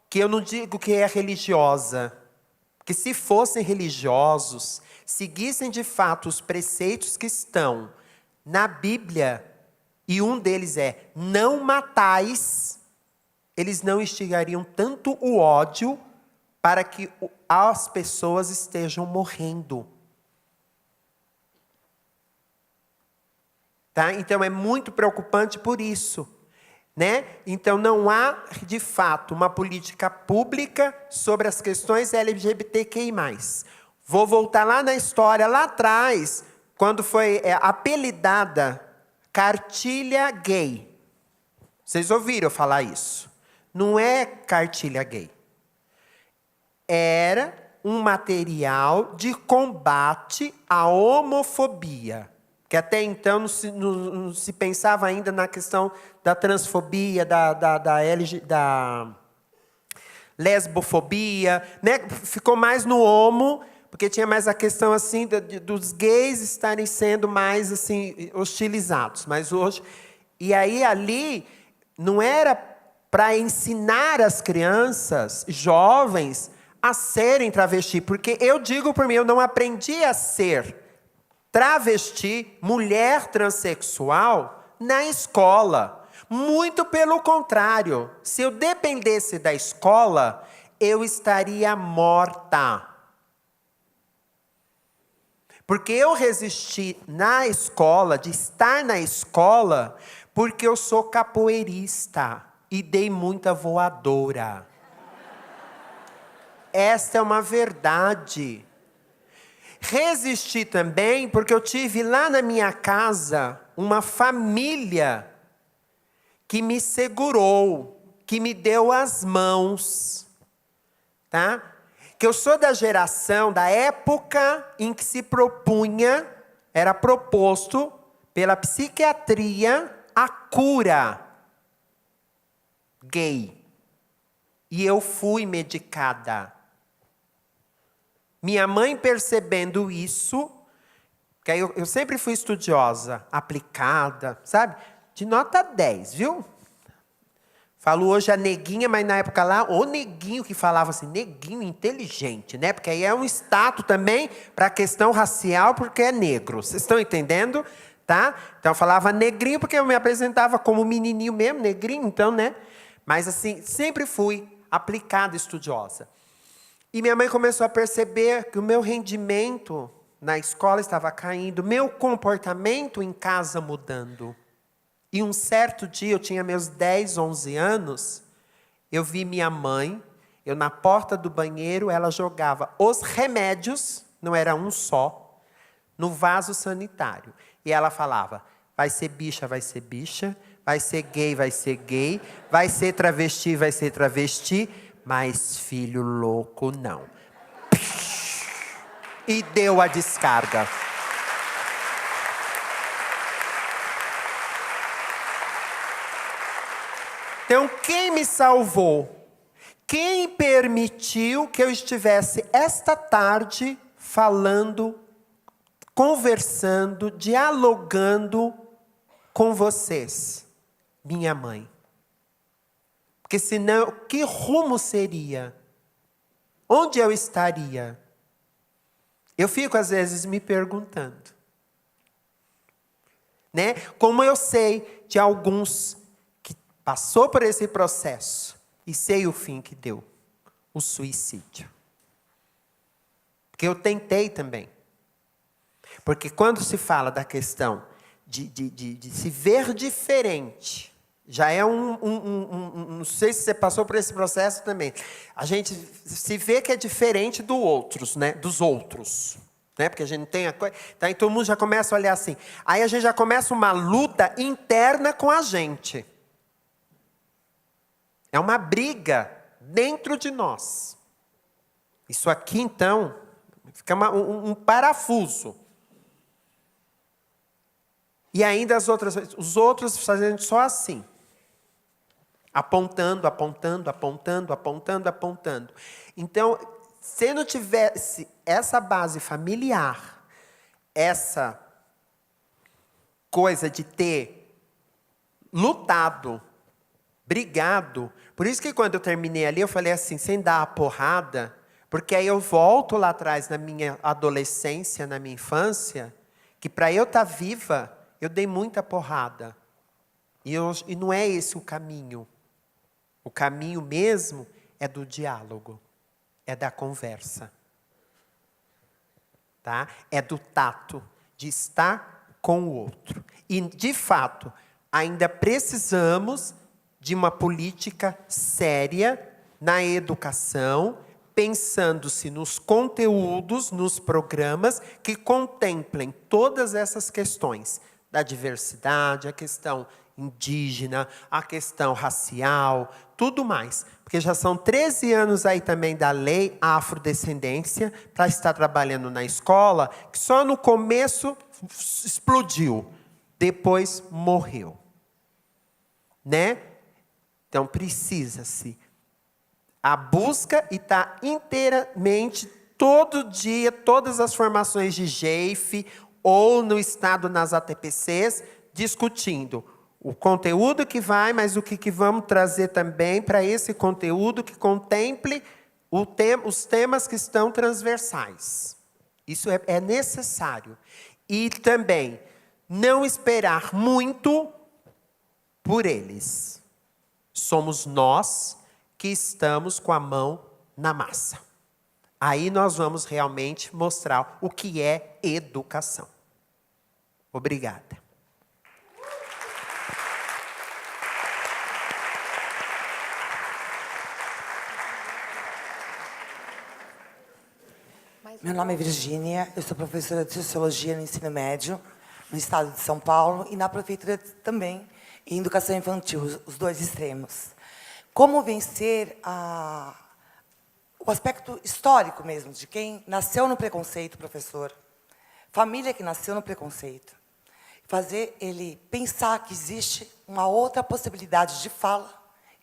que eu não digo que é religiosa, que se fossem religiosos, seguissem de fato os preceitos que estão na Bíblia, e um deles é, não matais, eles não instigariam tanto o ódio para que as pessoas estejam morrendo. Tá? Então, é muito preocupante por isso. Né? Então, não há, de fato, uma política pública sobre as questões LGBTQI+. Vou voltar lá na história, lá atrás, quando foi apelidada cartilha gay. Vocês ouviram falar isso? Não é cartilha gay. Era um material de combate à homofobia. Que até então não se pensava ainda na questão da transfobia, da lesbofobia, né? Ficou mais no homo, porque tinha mais a questão assim dos gays estarem sendo mais assim hostilizados. Mas hoje, e aí ali não era para ensinar as crianças, jovens, a serem travesti, porque eu digo por mim, eu não aprendi a ser travesti, mulher transexual, na escola. Muito pelo contrário. Se eu dependesse da escola, eu estaria morta. Porque eu resisti na escola, de estar na escola, porque eu sou capoeirista e dei muita voadora. Esta é uma verdade. Resisti também porque eu tive lá na minha casa uma família que me segurou, que me deu as mãos, tá? Que eu sou da geração, da época em que se propunha, era proposto pela psiquiatria a cura gay. E eu fui medicada. Minha mãe percebendo isso, que eu sempre fui estudiosa, aplicada, sabe? De nota 10, viu? Falo hoje a neguinha, mas na época lá, o neguinho que falava assim, neguinho inteligente, né? Porque aí é um status também para a questão racial, porque é negro. Vocês estão entendendo? Tá? Então eu falava negrinho, porque eu me apresentava como menininho mesmo, negrinho, então, né? Mas assim, sempre fui aplicada, estudiosa. E minha mãe começou a perceber que o meu rendimento na escola estava caindo, meu comportamento em casa mudando. E um certo dia, eu tinha meus 10, 11 anos, eu vi minha mãe, eu na porta do banheiro, ela jogava os remédios, não era um só, no vaso sanitário. E ela falava, vai ser bicha, vai ser bicha, vai ser gay, vai ser gay, vai ser travesti, mas filho louco não. E deu a descarga. Então, quem me salvou? Quem permitiu que eu estivesse esta tarde falando, conversando, dialogando com vocês? Minha mãe. Porque senão, que rumo seria? Onde eu estaria? Eu fico, às vezes, me perguntando. né? Como eu sei de alguns que passou por esse processo e sei o fim que deu, o suicídio. Porque eu tentei também. Porque quando se fala da questão de se ver diferente, já é não sei se você passou por esse processo também. A gente se vê que é diferente dos outros, né? Porque a gente não tem a coisa. Tá, então todo mundo já começa a olhar assim. Aí a gente já começa uma luta interna com a gente. É uma briga dentro de nós. Isso aqui, então, fica um parafuso. E ainda os outros fazendo só assim. Apontando. Então, se não tivesse essa base familiar, essa coisa de ter lutado, brigado, por isso que quando eu terminei ali, eu falei assim, sem dar a porrada, porque aí eu volto lá atrás na minha adolescência, na minha infância, que para eu estar viva, eu dei muita porrada. E não é esse o caminho. O caminho mesmo é do diálogo, é da conversa. Tá? É do tato, de estar com o outro. E, de fato, ainda precisamos de uma política séria na educação, pensando-se nos conteúdos, nos programas que contemplem todas essas questões da diversidade, a questão indígena, a questão racial, tudo mais. Porque já são 13 anos aí também da lei afrodescendência para estar trabalhando na escola, que só no começo explodiu, depois morreu. Né? Então precisa-se a busca e está inteiramente, todo dia, todas as formações de GEIF ou no Estado nas ATPCs, discutindo o conteúdo que vai, mas o que vamos trazer também para esse conteúdo que contemple os temas que estão transversais. Isso é necessário. E também não esperar muito por eles. Somos nós que estamos com a mão na massa. Aí nós vamos realmente mostrar o que é educação. Obrigada. Meu nome é Virgínia, eu sou professora de Sociologia no ensino médio, no estado de São Paulo, e na prefeitura também, em educação infantil, os dois extremos. Como vencer o aspecto histórico mesmo, de quem nasceu no preconceito, professor, família que nasceu no preconceito, fazer ele pensar que existe uma outra possibilidade de fala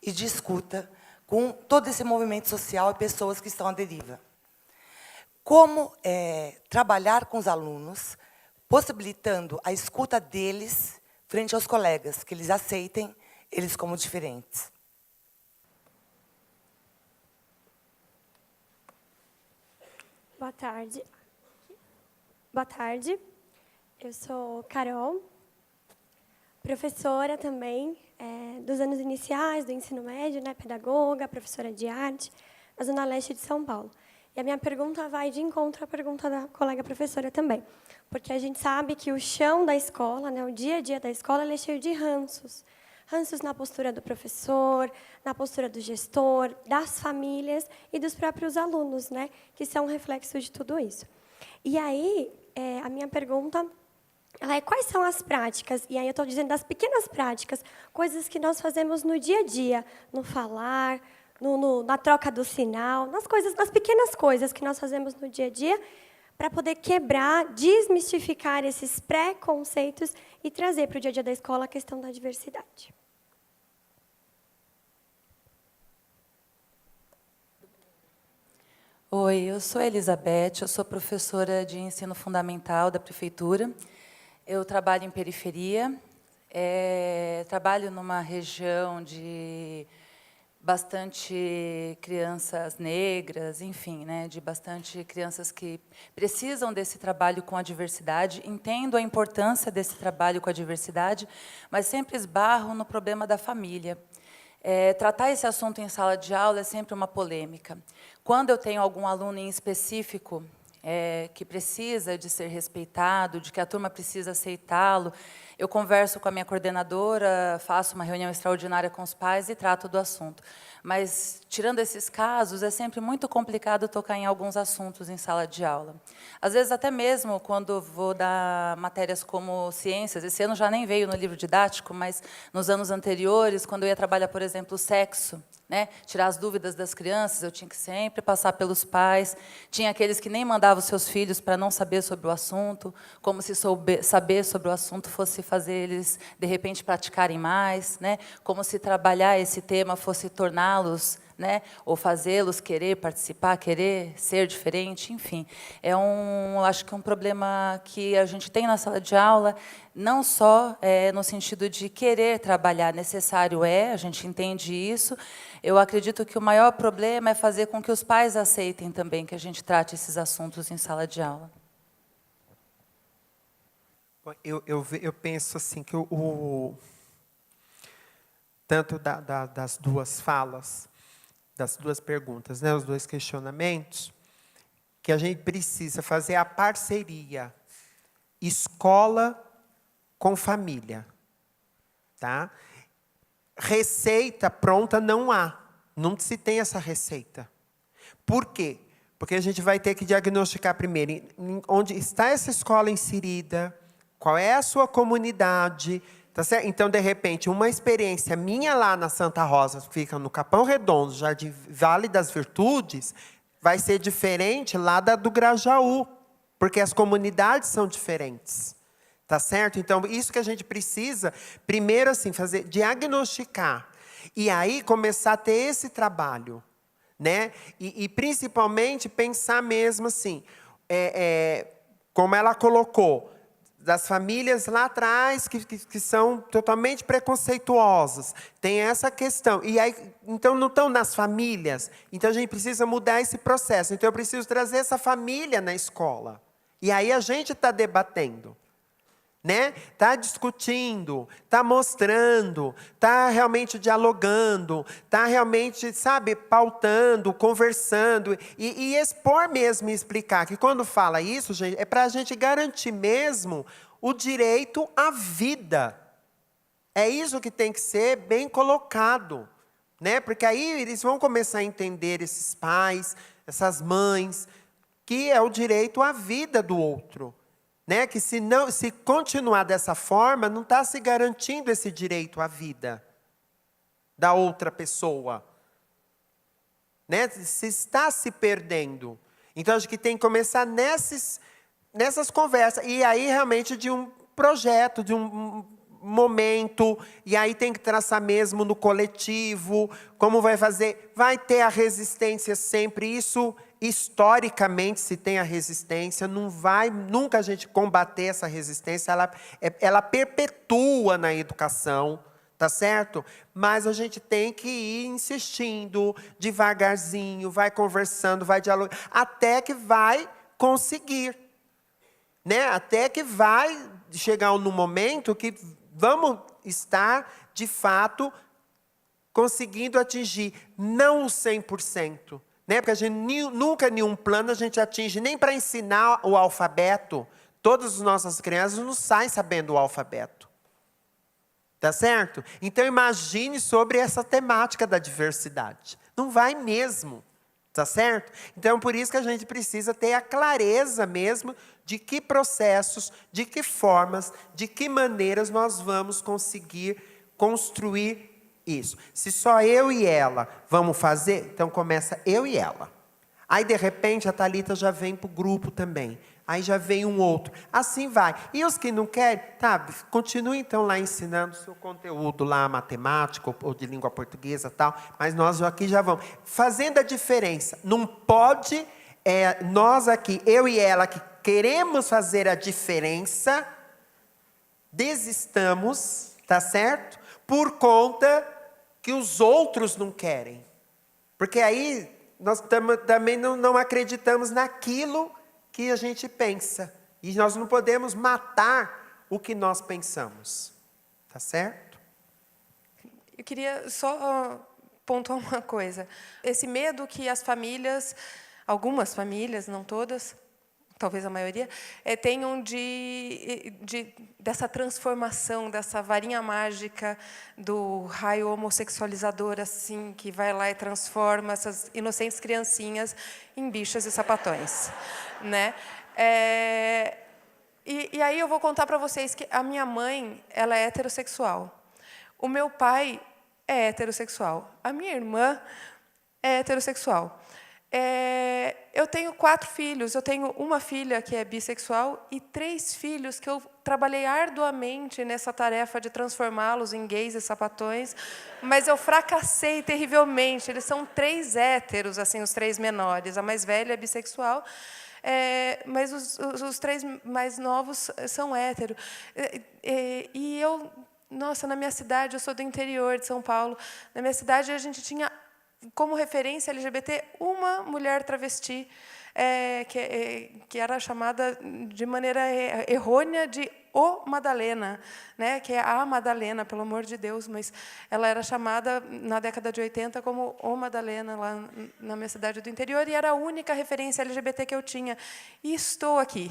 e de escuta com todo esse movimento social e pessoas que estão à deriva. Como trabalhar com os alunos, possibilitando a escuta deles frente aos colegas, que eles aceitem eles como diferentes. Boa tarde. Boa tarde. Eu sou Carol, professora também dos anos iniciais do ensino médio, né, pedagoga, professora de arte, na Zona Leste de São Paulo. E a minha pergunta vai de encontro à pergunta da colega professora também, porque a gente sabe que o chão da escola, né, o dia a dia da escola, ele é cheio de ranços. Ranços na postura do professor, na postura do gestor, das famílias e dos próprios alunos, né, que são reflexo de tudo isso. E aí, a minha pergunta é quais são as práticas, e aí eu estou dizendo das pequenas práticas, coisas que nós fazemos no dia a dia, no falar, na troca do sinal, nas pequenas coisas que nós fazemos no dia a dia, para poder quebrar, desmistificar esses preconceitos e trazer para o dia a dia da escola a questão da diversidade. Oi, eu sou a Elizabeth, eu sou professora de ensino fundamental da prefeitura. Eu trabalho em periferia, trabalho numa região de bastante crianças negras, enfim, né, de bastante crianças que precisam desse trabalho com a diversidade. Entendo a importância desse trabalho com a diversidade, mas sempre esbarro no problema da família. Tratar esse assunto em sala de aula é sempre uma polêmica. Quando eu tenho algum aluno em específico que precisa de ser respeitado, de que a turma precisa aceitá-lo, eu converso com a minha coordenadora, faço uma reunião extraordinária com os pais e trato do assunto. Mas, tirando esses casos, é sempre muito complicado tocar em alguns assuntos em sala de aula. Às vezes, até mesmo quando vou dar matérias como ciências, esse ano já nem veio no livro didático, mas nos anos anteriores, quando eu ia trabalhar, por exemplo, o sexo, né, tirar as dúvidas das crianças, eu tinha que sempre passar pelos pais. Tinha aqueles que nem mandavam os seus filhos para não saber sobre o assunto, como se saber sobre o assunto fosse fazer eles, de repente, praticarem mais, né, como se trabalhar esse tema fosse torná-los, né, ou fazê-los querer participar, querer ser diferente, enfim. Acho que é um problema que a gente tem na sala de aula, não só no sentido de querer trabalhar, necessário a gente entende isso. Eu acredito que o maior problema é fazer com que os pais aceitem também que a gente trate esses assuntos em sala de aula. Eu penso assim que tanto das duas falas, das duas perguntas, né, os dois questionamentos, que a gente precisa fazer a parceria escola com família, tá? Receita pronta não há, não se tem essa receita. Por quê? Porque a gente vai ter que diagnosticar primeiro onde está essa escola inserida, qual é a sua comunidade, tá certo? Então, de repente, uma experiência minha lá na Santa Rosa, que fica no Capão Redondo, Jardim Vale das Virtudes, vai ser diferente lá do Grajaú, porque as comunidades são diferentes. Tá certo? Então, isso que a gente precisa, primeiro, assim, diagnosticar. E aí, começar a ter esse trabalho. Né? E principalmente, pensar mesmo assim, como ela colocou, das famílias lá atrás que são totalmente preconceituosas. Tem essa questão. E aí, então, não estão nas famílias. Então, a gente precisa mudar esse processo. Então, eu preciso trazer essa família na escola. E aí, a gente está debatendo. Né? Tá discutindo, tá mostrando, tá realmente dialogando, tá realmente, sabe, pautando, conversando e expor mesmo e explicar que quando fala isso, gente, é para a gente garantir mesmo o direito à vida. É isso que tem que ser bem colocado, né? Porque aí eles vão começar a entender, esses pais, essas mães, que é o direito à vida do outro. Né? Que se continuar dessa forma, não está se garantindo esse direito à vida da outra pessoa. Né? Se está se perdendo. Então, acho que tem que começar nessas conversas. E aí, realmente, de um projeto, de um momento. E aí tem que traçar mesmo no coletivo. Como vai fazer? Vai ter a resistência sempre. Isso, historicamente, se tem a resistência, não vai nunca a gente combater essa resistência, ela perpetua na educação, tá certo? Mas a gente tem que ir insistindo, devagarzinho, vai conversando, vai dialogando, até que vai conseguir, né? Até que vai chegar no momento que vamos estar, de fato, conseguindo atingir, não o 100%, né? Porque a gente nunca, nenhum plano, a gente atinge, nem para ensinar o alfabeto. Todas as nossas crianças não saem sabendo o alfabeto. Tá certo? Então, imagine sobre essa temática da diversidade. Não vai mesmo. Tá certo? Então, por isso que a gente precisa ter a clareza mesmo de que processos, de que formas, de que maneiras nós vamos conseguir construir isso. Se só eu e ela vamos fazer, então começa eu e ela. Aí, de repente, a Thalita já vem para o grupo também. Aí já vem um outro. Assim vai. E os que não querem, tá, continue então lá ensinando o seu conteúdo lá, matemático ou de língua portuguesa e tal, mas nós aqui já vamos. Fazendo a diferença. Não pode, nós aqui, eu e ela, que queremos fazer a diferença, desistamos, tá certo? Por conta que os outros não querem. Porque aí nós também não acreditamos naquilo que a gente pensa. E nós não podemos matar o que nós pensamos. Tá certo? Eu queria só pontuar uma coisa. Esse medo que as famílias, algumas famílias, não todas, talvez a maioria, tenham dessa transformação, dessa varinha mágica do raio homossexualizador, assim, que vai lá e transforma essas inocentes criancinhas em bichas e sapatões, né? E aí eu vou contar para vocês que a minha mãe, ela é heterossexual. O meu pai é heterossexual. A minha irmã é heterossexual. Eu tenho 4 filhos. Eu tenho uma filha que é bissexual e 3 filhos que eu trabalhei arduamente nessa tarefa de transformá-los em gays e sapatões, mas eu fracassei terrivelmente. Eles são 3 héteros, assim, os 3 menores. A mais velha é bissexual, mas os 3 mais novos são héteros. E eu, nossa, na minha cidade, eu sou do interior de São Paulo, na minha cidade a gente tinha como referência LGBT uma mulher travesti, que era chamada de maneira errônea de O Madalena, né? Que é a Madalena, pelo amor de Deus, mas ela era chamada, na década de 80, como O Madalena, lá na minha cidade do interior, e era a única referência LGBT que eu tinha. E estou aqui,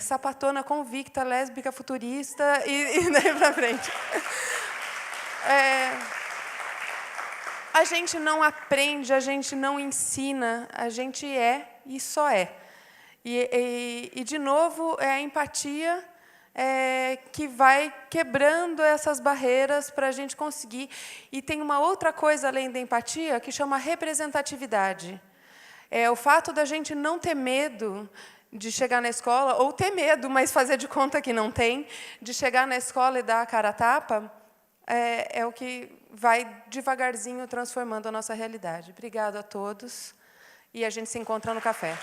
sapatona convicta, lésbica futurista, e daí para frente. A gente não aprende, a gente não ensina, a gente é e só é. E de novo, é a empatia que vai quebrando essas barreiras para a gente conseguir. E tem uma outra coisa além da empatia que chama representatividade. O fato da gente não ter medo de chegar na escola, ou ter medo, mas fazer de conta que não tem, de chegar na escola e dar a cara a tapa, é o que vai devagarzinho transformando a nossa realidade. Obrigada a todos, e a gente se encontra no café.